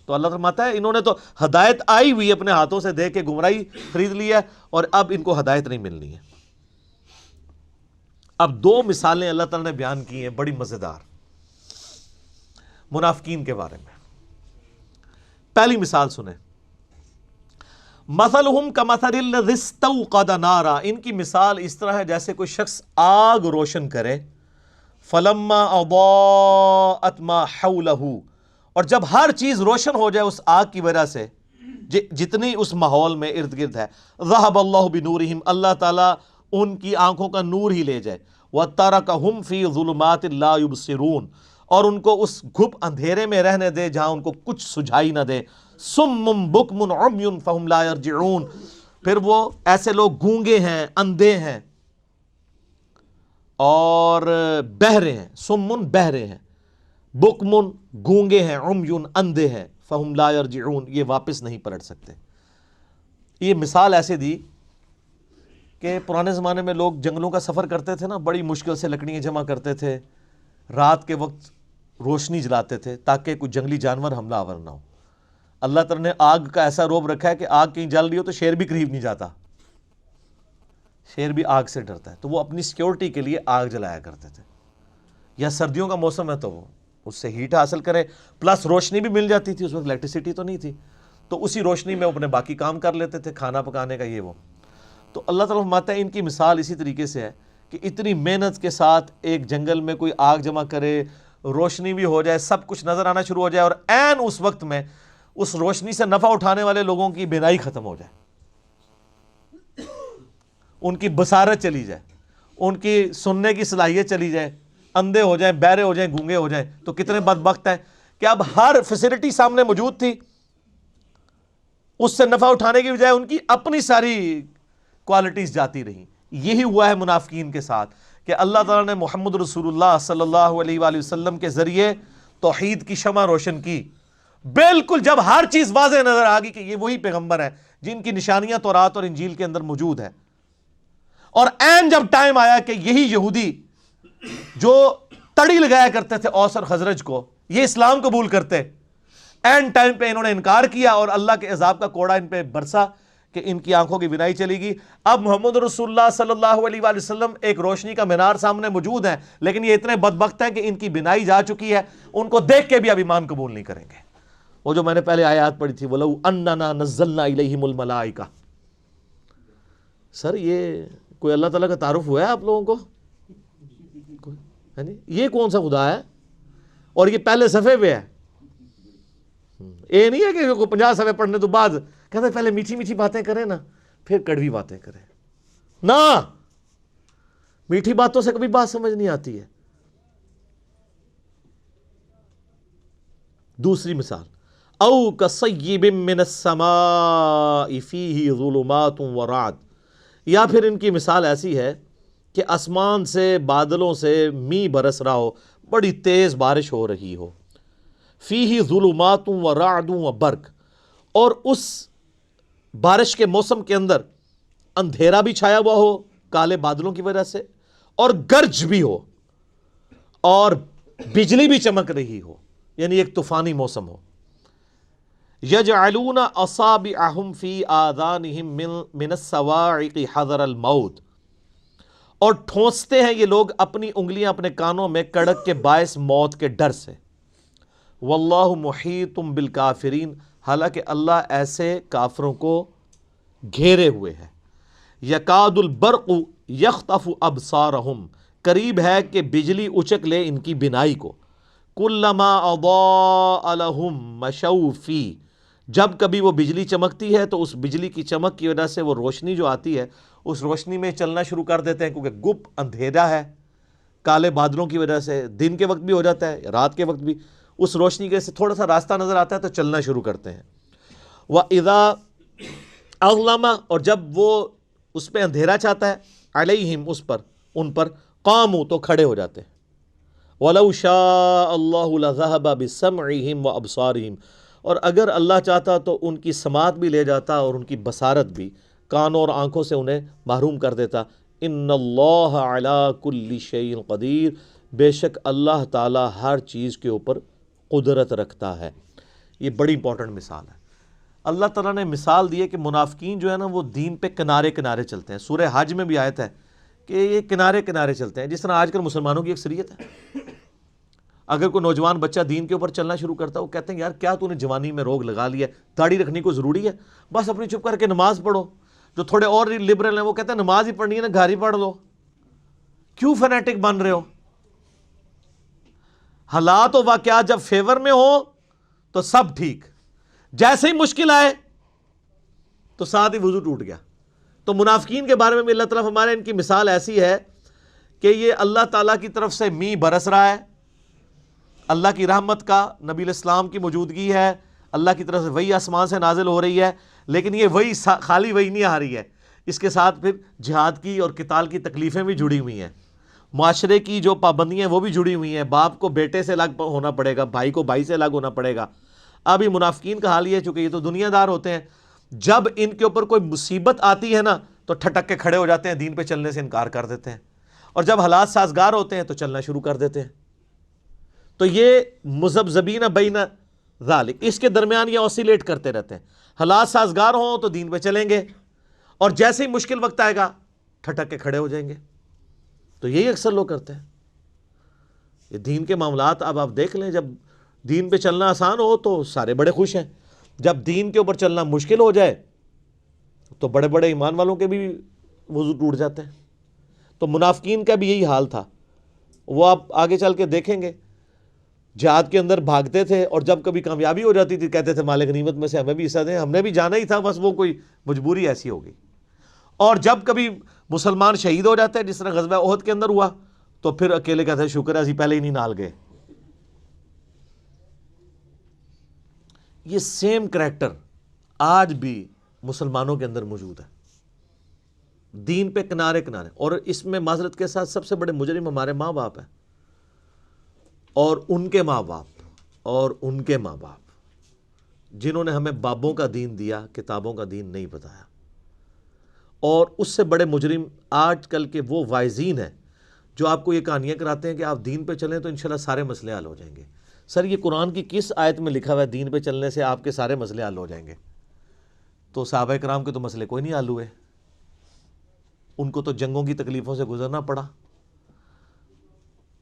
تو اللہ فرماتا ہے انہوں نے تو ہدایت آئی ہوئی اپنے ہاتھوں سے دے کے گمراہی خرید لی ہے اور اب ان کو ہدایت نہیں ملنی ہے۔ اب دو مثالیں اللہ تعالیٰ نے بیان کی ہیں بڑی مزیدار منافقین کے بارے میں۔ پہلی مثال سنیں، مثلہم کمثل الذی استوقد نارا، ان کی مثال اس طرح ہے جیسے کوئی شخص آگ روشن کرے، فلما اضاءت ما حولہ، اور جب ہر چیز روشن ہو جائے اس آگ کی وجہ سے جتنی اس ماحول میں ارد گرد ہے، ذہب اللہ بنورہم، اللہ تعالیٰ ان کی آنکھوں کا نور ہی لے جائے، وترکہم فی ظلمات لا یبصرون، اور ان کو اس گھپ اندھیرے میں رہنے دے جہاں ان کو کچھ سجھائی نہ دے، صم بکم عمی فہم لا یرجعون، پھر وہ ایسے لوگ گونگے ہیں، اندھے ہیں اور بہرے ہیں، سمن بہرے ہیں، بکمن گونگے ہیں، عمیون اندھے ہیں، فہم لا یرجعون یہ واپس نہیں پلٹ سکتے۔ یہ مثال ایسے دی کہ پرانے زمانے میں لوگ جنگلوں کا سفر کرتے تھے نا، بڑی مشکل سے لکڑیاں جمع کرتے تھے، رات کے وقت روشنی جلاتے تھے تاکہ کوئی جنگلی جانور حملہ آور نہ ہو. اللہ تعالیٰ نے آگ کا ایسا روب رکھا ہے کہ آگ کہیں جل رہی ہو تو شیر بھی قریب نہیں جاتا, شیر بھی آگ سے ڈرتا ہے, تو وہ اپنی سیکیورٹی کے لیے آگ جلایا کرتے تھے. یا سردیوں کا موسم ہے تو وہ اس سے ہیٹ حاصل کرے, پلس روشنی بھی مل جاتی تھی, اس وقت الیکٹریسٹی تو نہیں تھی, تو اسی روشنی میں اپنے باقی کام کر لیتے تھے, کھانا پکانے کا یہ وہ. تو اللہ تعالیٰ فرماتا ہے ان کی مثال اسی طریقے سے ہے کہ اتنی محنت کے ساتھ ایک جنگل میں کوئی آگ جمع کرے, روشنی بھی ہو جائے, سب کچھ نظر آنا شروع ہو جائے, اور عین اس وقت میں اس روشنی سے نفع اٹھانے والے لوگوں کی بینائی ختم ہو جائے, ان کی بصارت چلی جائے, ان کی سننے کی صلاحیت چلی جائے, اندھے ہو جائیں, بہرے ہو جائیں, گونگے ہو جائیں. تو کتنے بدبخت ہیں کہ اب ہر فیسلٹی سامنے موجود تھی, اس سے نفع اٹھانے کی بجائے ان کی اپنی ساری کوالٹیز جاتی رہیں. یہی ہوا ہے منافقین کے ساتھ کہ اللہ تعالیٰ نے محمد رسول اللہ صلی اللہ علیہ وآلہ وسلم کے ذریعے توحید کی شمع روشن کی. بالکل جب ہر چیز واضح نظر آ گئی کہ یہ وہی پیغمبر ہیں جن کی نشانیاں تورات اور انجیل کے اندر موجود ہیں, اور عین جب ٹائم آیا کہ یہی یہودی جو تڑی لگایا کرتے تھے اوس اور خزرج کو, یہ اسلام قبول کرتے, عین ٹائم پہ انہوں نے انکار کیا اور اللہ کے عذاب کا کوڑا ان پہ برسا کہ ان کی آنکھوں کی بینائی چلی گئی. اب محمد رسول اللہ صلی اللہ علیہ وآلہ وسلم ایک روشنی کا مینار سامنے موجود ہیں, لیکن یہ اتنے بدبخت ہیں کہ ان کی بینائی جا چکی ہے, ان کو دیکھ کے بھی اب ایمان قبول نہیں کریں گے. وہ جو میں نے پہلے آیات پڑھی تھی, وَلَوْ أَنَّنَا نَزَّلْنَا إِلَيْهِمُ الْمَلَائِكَةَ. سر یہ کوئی اللہ تعالیٰ کا تعارف ہوا ہے آپ لوگوں کو؟ یہ کون سا خدا ہے؟ اور یہ پہلے صفحے پہ ہے. یہ نہیں ہے کہ 50 صفحے پڑھنے تو بعد کہتے ہیں پہلے میٹھی میٹھی باتیں کریں نا پھر کڑوی باتیں کریں. نہ, میٹھی باتوں سے کبھی بات سمجھ نہیں آتی ہے. دوسری مثال, او کصیب من السماء فیہ ظلمات ورعد. یا پھر ان کی مثال ایسی ہے کہ آسمان سے بادلوں سے می برس رہا ہو, بڑی تیز بارش ہو رہی ہو, فیہ ظلمات ورعد وبرق, اور اس بارش کے موسم کے اندر اندھیرا بھی چھایا ہوا ہو کالے بادلوں کی وجہ سے, اور گرج بھی ہو, اور بجلی بھی چمک رہی ہو, یعنی ایک طوفانی موسم ہو. یجعلون اصابعہم فی آذانہم من الصواعق حذر الموت. اور ٹھونستے ہیں یہ لوگ اپنی انگلیاں اپنے کانوں میں کڑک کے باعث موت کے ڈر سے. واللہ محیط بالکافرین. حالانکہ اللہ ایسے کافروں کو گھیرے ہوئے ہے. یکاد البرق یخطف ابصارہم. قریب ہے کہ بجلی اچک لے ان کی بینائی کو. کلما اضاء لہم مشوا فیہ. جب کبھی وہ بجلی چمکتی ہے تو اس بجلی کی چمک کی وجہ سے وہ روشنی جو آتی ہے اس روشنی میں چلنا شروع کر دیتے ہیں, کیونکہ گپ اندھیرا ہے کالے بادلوں کی وجہ سے, دن کے وقت بھی ہو جاتا ہے رات کے وقت بھی, اس روشنی کے سے تھوڑا سا راستہ نظر آتا ہے تو چلنا شروع کرتے ہیں. وَإِذَا أَظْلَمَ. اور جب وہ اس پہ اندھیرا چاہتا ہے, علیہم اس پر, ان پر, قاموا تو کھڑے ہو جاتے ہیں. وَلَوْ شَاءَ اللَّهُ لَذَهَبَ بِسَمْعِهِمْ وَأَبْصَارِهِمْ. اور اگر اللہ چاہتا تو ان کی سماعت بھی لے جاتا اور ان کی بصارت بھی, کانوں اور آنکھوں سے انہیں محروم کر دیتا. ان اللہ علی کل شیء قدیر. بے شک اللہ تعالی ہر چیز کے اوپر قدرت رکھتا ہے. یہ بڑی امپورٹنٹ مثال ہے. اللہ تعالیٰ نے مثال دی ہے کہ منافقین جو ہے نا وہ دین پہ کنارے کنارے چلتے ہیں. سورہ حج میں بھی آیت ہے کہ یہ کنارے کنارے چلتے ہیں, جس طرح آج کل مسلمانوں کی اکثریت ہے. اگر کوئی نوجوان بچہ دین کے اوپر چلنا شروع کرتا ہے, وہ کہتے ہیں یار کیا تو نے جوانی میں روگ لگا لیا ہے, داڑھی رکھنی کو ضروری ہے, بس اپنی چپ کر کے نماز پڑھو. جو تھوڑے اور لبرل ہیں وہ کہتے ہیں نماز ہی پڑھنی ہے نا گھر ہی پڑھ لو, کیوں فنیٹک بن رہے ہو. حالات و واقعات جب فیور میں ہو تو سب ٹھیک, جیسے ہی مشکل آئے تو ساتھ ہی وضو ٹوٹ گیا. تو منافقین کے بارے میں بھی اللہ تعالیٰ ہمارے ان کی مثال ایسی ہے کہ یہ اللہ تعالیٰ کی طرف سے می برس رہا ہے, اللہ کی رحمت کا, نبی الاسلام کی موجودگی ہے, اللہ کی طرف سے وہی آسمان سے نازل ہو رہی ہے. لیکن یہ وہی خالی وہی نہیں آ رہی ہے, اس کے ساتھ پھر جہاد کی اور قتال کی تکلیفیں بھی جڑی ہوئی ہیں, معاشرے کی جو پابندیاں وہ بھی جڑی ہوئی ہیں. باپ کو بیٹے سے الگ ہونا پڑے گا, بھائی کو بھائی سے الگ ہونا پڑے گا. اب یہ منافقین کا حال یہ ہے, چونکہ یہ تو دنیا دار ہوتے ہیں, جب ان کے اوپر کوئی مصیبت آتی ہے نا تو ٹھٹک کے کھڑے ہو جاتے ہیں, دین پہ چلنے سے انکار کر دیتے ہیں, اور جب حالات سازگار ہوتے ہیں تو چلنا شروع کر دیتے ہیں. تو یہ مذبذبین بین ذالک، اس کے درمیان یہ اوسیلیٹ کرتے رہتے ہیں. حالات سازگار ہوں تو دین پہ چلیں گے، اور جیسے ہی مشکل وقت آئے گا ٹھٹک کے کھڑے ہو جائیں گے. تو یہی اکثر لوگ کرتے ہیں. یہ دین کے معاملات اب آپ دیکھ لیں، جب دین پہ چلنا آسان ہو تو سارے بڑے خوش ہیں، جب دین کے اوپر چلنا مشکل ہو جائے تو بڑے بڑے ایمان والوں کے بھی وضو ٹوٹ جاتے ہیں. تو منافقین کا بھی یہی حال تھا. وہ آپ آگے چل کے دیکھیں گے، جہاد کے اندر بھاگتے تھے، اور جب کبھی کامیابی ہو جاتی تھی کہتے تھے مال غنیمت میں سے ہمیں بھی حصہ دیں، ہم نے بھی جانا ہی تھا، بس وہ کوئی مجبوری ایسی ہو گئی. اور جب کبھی مسلمان شہید ہو جاتے ہیں، جس طرح غزوہ احد کے اندر ہوا، تو پھر اکیلے کہتے ہیں شکر ہے اسی پہلے ہی نہیں نال گئے. یہ سیم کریکٹر آج بھی مسلمانوں کے اندر موجود ہے، دین پہ کنارے کنارے. اور اس میں معذرت کے ساتھ سب سے بڑے مجرم ہمارے ماں باپ ہیں، اور ان کے ماں باپ، اور ان کے ماں باپ، جنہوں نے ہمیں بابوں کا دین دیا، کتابوں کا دین نہیں بتایا. اور اس سے بڑے مجرم آج کل کے وہ واعظین ہیں جو آپ کو یہ کہانیاں کراتے ہیں کہ آپ دین پہ چلیں تو انشاءاللہ سارے مسئلے حل ہو جائیں گے. سر یہ قرآن کی کس آیت میں لکھا ہوا ہے دین پہ چلنے سے آپ کے سارے مسئلے حل ہو جائیں گے؟ تو صحابہ کرام کے تو مسئلے کوئی نہیں حل ہوئے، ان کو تو جنگوں کی تکلیفوں سے گزرنا پڑا.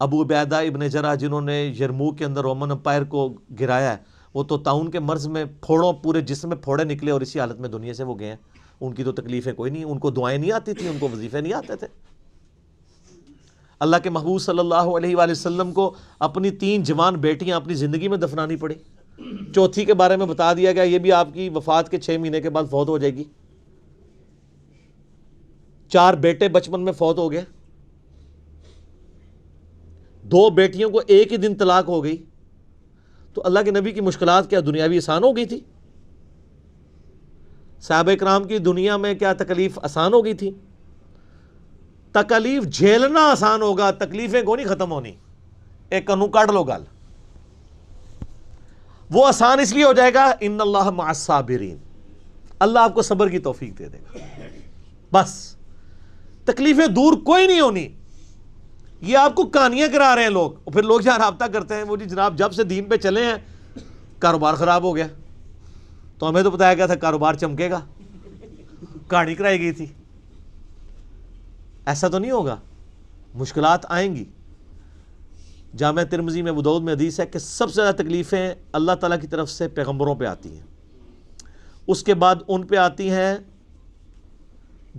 ابو عبیدہ ابن جرح جنہوں نے یرموک کے اندر رومن امپائر کو گرایا ہے، وہ تو طاعون کے مرض میں پھوڑوں پورے جسم میں پھوڑے نکلے اور اسی حالت میں دنیا سے وہ گئے ہیں. ان کی تو تکلیفیں کوئی نہیں، ان کو دعائیں نہیں آتی تھیں، ان کو وظیفے نہیں آتے تھے. اللہ کے محبوب صلی اللہ علیہ وآلہ وسلم کو اپنی 3 جوان بیٹیاں اپنی زندگی میں دفنانی پڑی. چوتھی کے بارے میں بتا دیا گیا یہ بھی آپ کی وفات کے 6 مہینے کے بعد فوت ہو جائے گی. 4 بیٹے بچپن میں فوت ہو گئے، 2 بیٹیوں کو ایک ہی دن طلاق ہو گئی. تو اللہ کے نبی کی مشکلات کیا دنیاوی آسان ہو گئی تھی؟ صحابہ کرام کی دنیا میں کیا تکلیف آسان ہو گئی تھی؟ تکلیف جھیلنا آسان ہوگا، تکلیفیں کو نہیں ختم ہونی. ایک کنو کاٹ لو گال، وہ آسان اس لیے ہو جائے گا ان اللہ مع الصابرین، اللہ آپ کو صبر کی توفیق دے دے گا. بس تکلیفیں دور کوئی نہیں ہونی. یہ آپ کو کہانیاں کرا رہے ہیں لوگ، اور پھر لوگ جہاں رابطہ کرتے ہیں وہ جی جناب جب سے دین پہ چلے ہیں کاروبار خراب ہو گیا. تو ہمیں تو بتایا گیا تھا کاروبار چمکے گا، کہانی کرائی گئی تھی. ایسا تو نہیں ہوگا، مشکلات آئیں گی. جامعہ ترمذی میں ابو داؤد میں حدیث ہے کہ سب سے زیادہ تکلیفیں اللہ تعالیٰ کی طرف سے پیغمبروں پہ آتی ہیں، اس کے بعد ان پہ آتی ہیں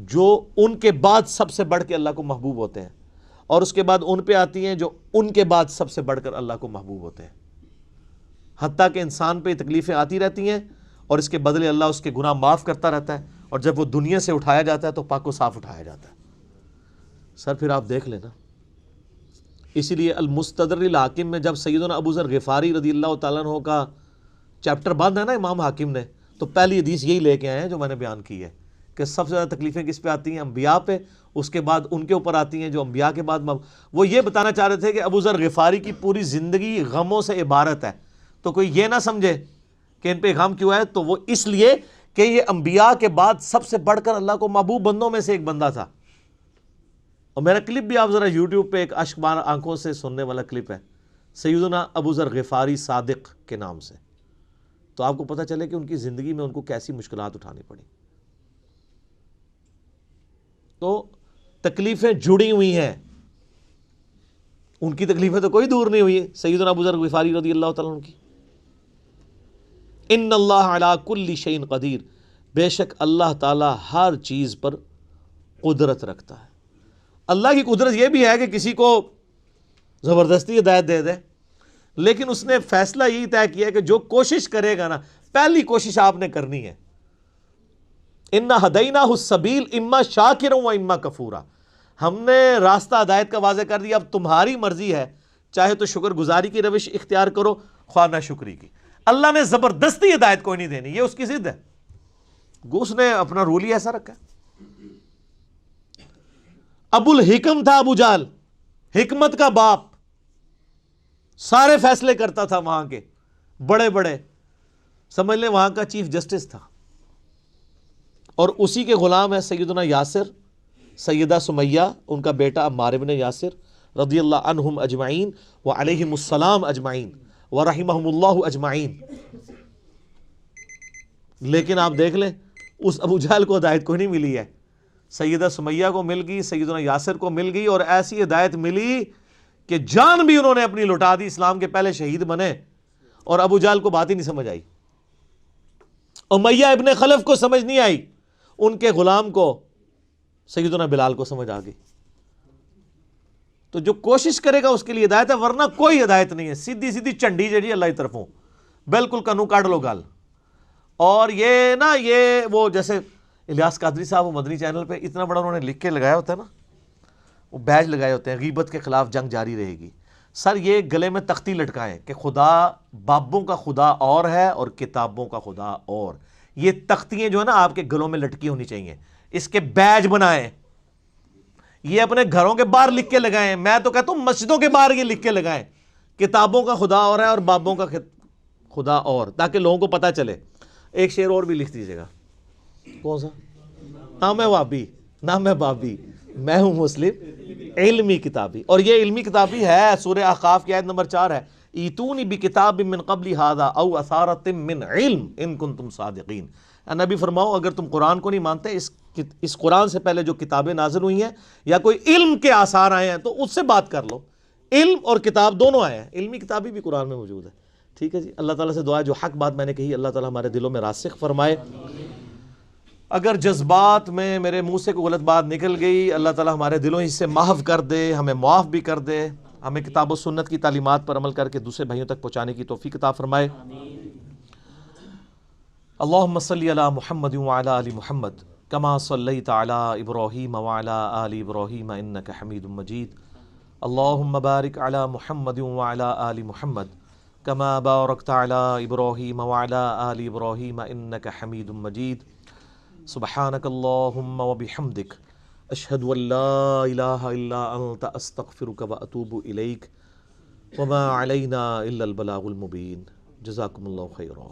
جو ان کے بعد سب سے بڑھ کے اللہ کو محبوب ہوتے ہیں، اور اس کے بعد ان پہ آتی ہیں جو ان کے بعد سب سے بڑھ کر اللہ کو محبوب ہوتے ہیں. حتیٰ کہ انسان پہ تکلیفیں آتی رہتی ہیں اور اس کے بدلے اللہ اس کے گناہ معاف کرتا رہتا ہے، اور جب وہ دنیا سے اٹھایا جاتا ہے تو پاک و صاف اٹھایا جاتا ہے. سر پھر آپ دیکھ لینا، اسی لیے المستدرک الحاکم میں جب سیدنا ابو ذر غفاری رضی اللہ تعالیٰ عنہ کا چیپٹر بند ہے نا امام حاکم نے، تو پہلی حدیث یہی لے کے آئے ہیں جو میں نے بیان کی ہے کہ سب سے زیادہ تکلیفیں کس پہ آتی ہیں؟ انبیاء پہ، اس کے بعد ان کے اوپر آتی ہیں جو انبیاء کے بعد وہ یہ بتانا چاہ رہے تھے کہ ابو ذر غفاری کی پوری زندگی غموں سے عبارت ہے. تو کوئی یہ نہ سمجھے کہ ان پہ غم کیوں ہے، تو وہ اس لیے کہ یہ انبیاء کے بعد سب سے بڑھ کر اللہ کو محبوب بندوں میں سے ایک بندہ تھا. اور میرا کلپ بھی آپ ذرا یوٹیوب پہ ایک اشک بار آنکھوں سے سننے والا کلپ ہے سیدنا ابو ذر غفاری صادق کے نام سے، تو آپ کو پتہ چلے کہ ان کی زندگی میں ان کو کیسی مشکلات اٹھانی پڑی. تو تکلیفیں جڑی ہوئی ہیں، ان کی تکلیفیں تو کوئی دور نہیں ہوئی. سیدنا ابو ذر غفاری رضی اللہ تعالیٰ عنہ کی، ان اللہ علی کل شیء قدیر، بے شک اللہ تعالیٰ ہر چیز پر قدرت رکھتا ہے. اللہ کی قدرت یہ بھی ہے کہ کسی کو زبردستی ہدایت دے دے، لیکن اس نے فیصلہ یہی طے کیا کہ جو کوشش کرے گا نا، پہلی کوشش آپ نے کرنی ہے. انا ہدیناہ السبیل اما شاکرا و اما کفورا، ہم نے راستہ ہدایت کا واضح کر دیا، اب تمہاری مرضی ہے، چاہے تو شکر گزاری کی روش اختیار کرو، خواہ نہ شکری کی. اللہ نے زبردستی ہدایت کوئی نہیں دینی، یہ اس کی ضد ہے، اس نے اپنا رول ہی ایسا رکھا ہے. ابو الحکم تھا ابو جہل، حکمت کا باپ، سارے فیصلے کرتا تھا وہاں کے بڑے بڑے، سمجھ لیں وہاں کا چیف جسٹس تھا. اور اسی کے غلام ہے سیدنا یاسر، سیدہ سمیہ ان کا بیٹا عمار بن یاسر، رضی اللہ عنہم اجمعین وعلیہم السلام اجمعین ورحمہم اللہ اجمعین. لیکن آپ دیکھ لیں اس ابو جہل کو ہدایت کوئی نہیں ملی ہے. سیدہ سمیہ کو مل گئی, سیدنا یاسر کو مل گئی, اور ایسی ہدایت ملی کہ جان بھی انہوں نے اپنی لٹا دی, اسلام کے پہلے شہید بنے, اور ابو جہل کو بات ہی نہیں سمجھ آئی. امیہ ابن خلف کو سمجھ نہیں آئی, ان کے غلام کو سیدنا بلال کو سمجھ آ گئی. تو جو کوشش کرے گا اس کے لیے ہدایت ہے, ورنہ کوئی ہدایت نہیں ہے. سیدھی سیدھی چنڈی جڑی اللہ کی طرفوں, بالکل کنو کاٹ لو گل. اور یہ نا یہ وہ جیسے الیاس قادری صاحب وہ مدنی چینل پہ اتنا بڑا انہوں نے لکھ کے لگایا ہوتا ہے نا, وہ بیج لگائے ہوتے ہیں, غیبت کے خلاف جنگ جاری رہے گی. سر یہ گلے میں تختی لٹکائیں کہ خدا بابوں کا خدا اور ہے اور کتابوں کا خدا اور. یہ تختیاں جو ہے نا آپ کے گلوں میں لٹکی ہونی چاہیے, اس کے بیج بنائیں, یہ اپنے گھروں کے باہر لکھ کے لگائیں. میں تو کہتا ہوں مسجدوں کے باہر یہ لکھ کے لگائیں, کتابوں کا خدا اور ہے اور بابوں کا خدا اور, تاکہ لوگوں کو پتہ چلے. ایک شعر اور بھی لکھ دیجیے گا. کون سا؟ نہ میں وابی نہ میں بابی, میں ہوں مسلم علمی کتابی. اور یہ علمی کتابی ہے, سورہ احقاف کی آیت نمبر 4 ہے, ایتونی بکتاب من قبل ھذا او اثارۃ من علم ان کنتم صادقین. نبی فرماؤ اگر تم قرآن کو نہیں مانتے, اس قرآن سے پہلے جو کتابیں نازل ہوئی ہیں یا کوئی علم کے آثار آئے ہیں تو اس سے بات کر لو. علم اور کتاب دونوں آئے ہیں, علمی کتابی بھی قرآن میں موجود ہے. ٹھیک ہے جی, اللہ تعالیٰ سے دعا ہے جو حق بات میں نے کہی اللہ تعالیٰ ہمارے دلوں میں راسخ فرمائے. اگر جذبات میں میرے منہ سے کوئی غلط بات نکل گئی, اللہ تعالیٰ ہمارے دلوں ہی سے محو کر دے, ہمیں معاف بھی کر دے, ہمیں کتاب و سنت کی تعلیمات پر عمل کر کے دوسرے بھائیوں تک پہنچانے کی توفیق عطا فرمائے. اللہم صلی علی محمد وعلی آل محمد کما صلیت علی ابراہیم وعلی آل ابراہیم انک حمید مجید. اللہم بارک علی محمد وعلی آل محمد کما بارکت علی ابراہیم وعلی آل ابراہیم انک حمید مجید. سبحانک اللہم وبحمدک اشہد ان لا الہ الا انت استغفرک واتوب الیک وما علینا الا البلاغ المبین. جزاکم اللہ خیرا.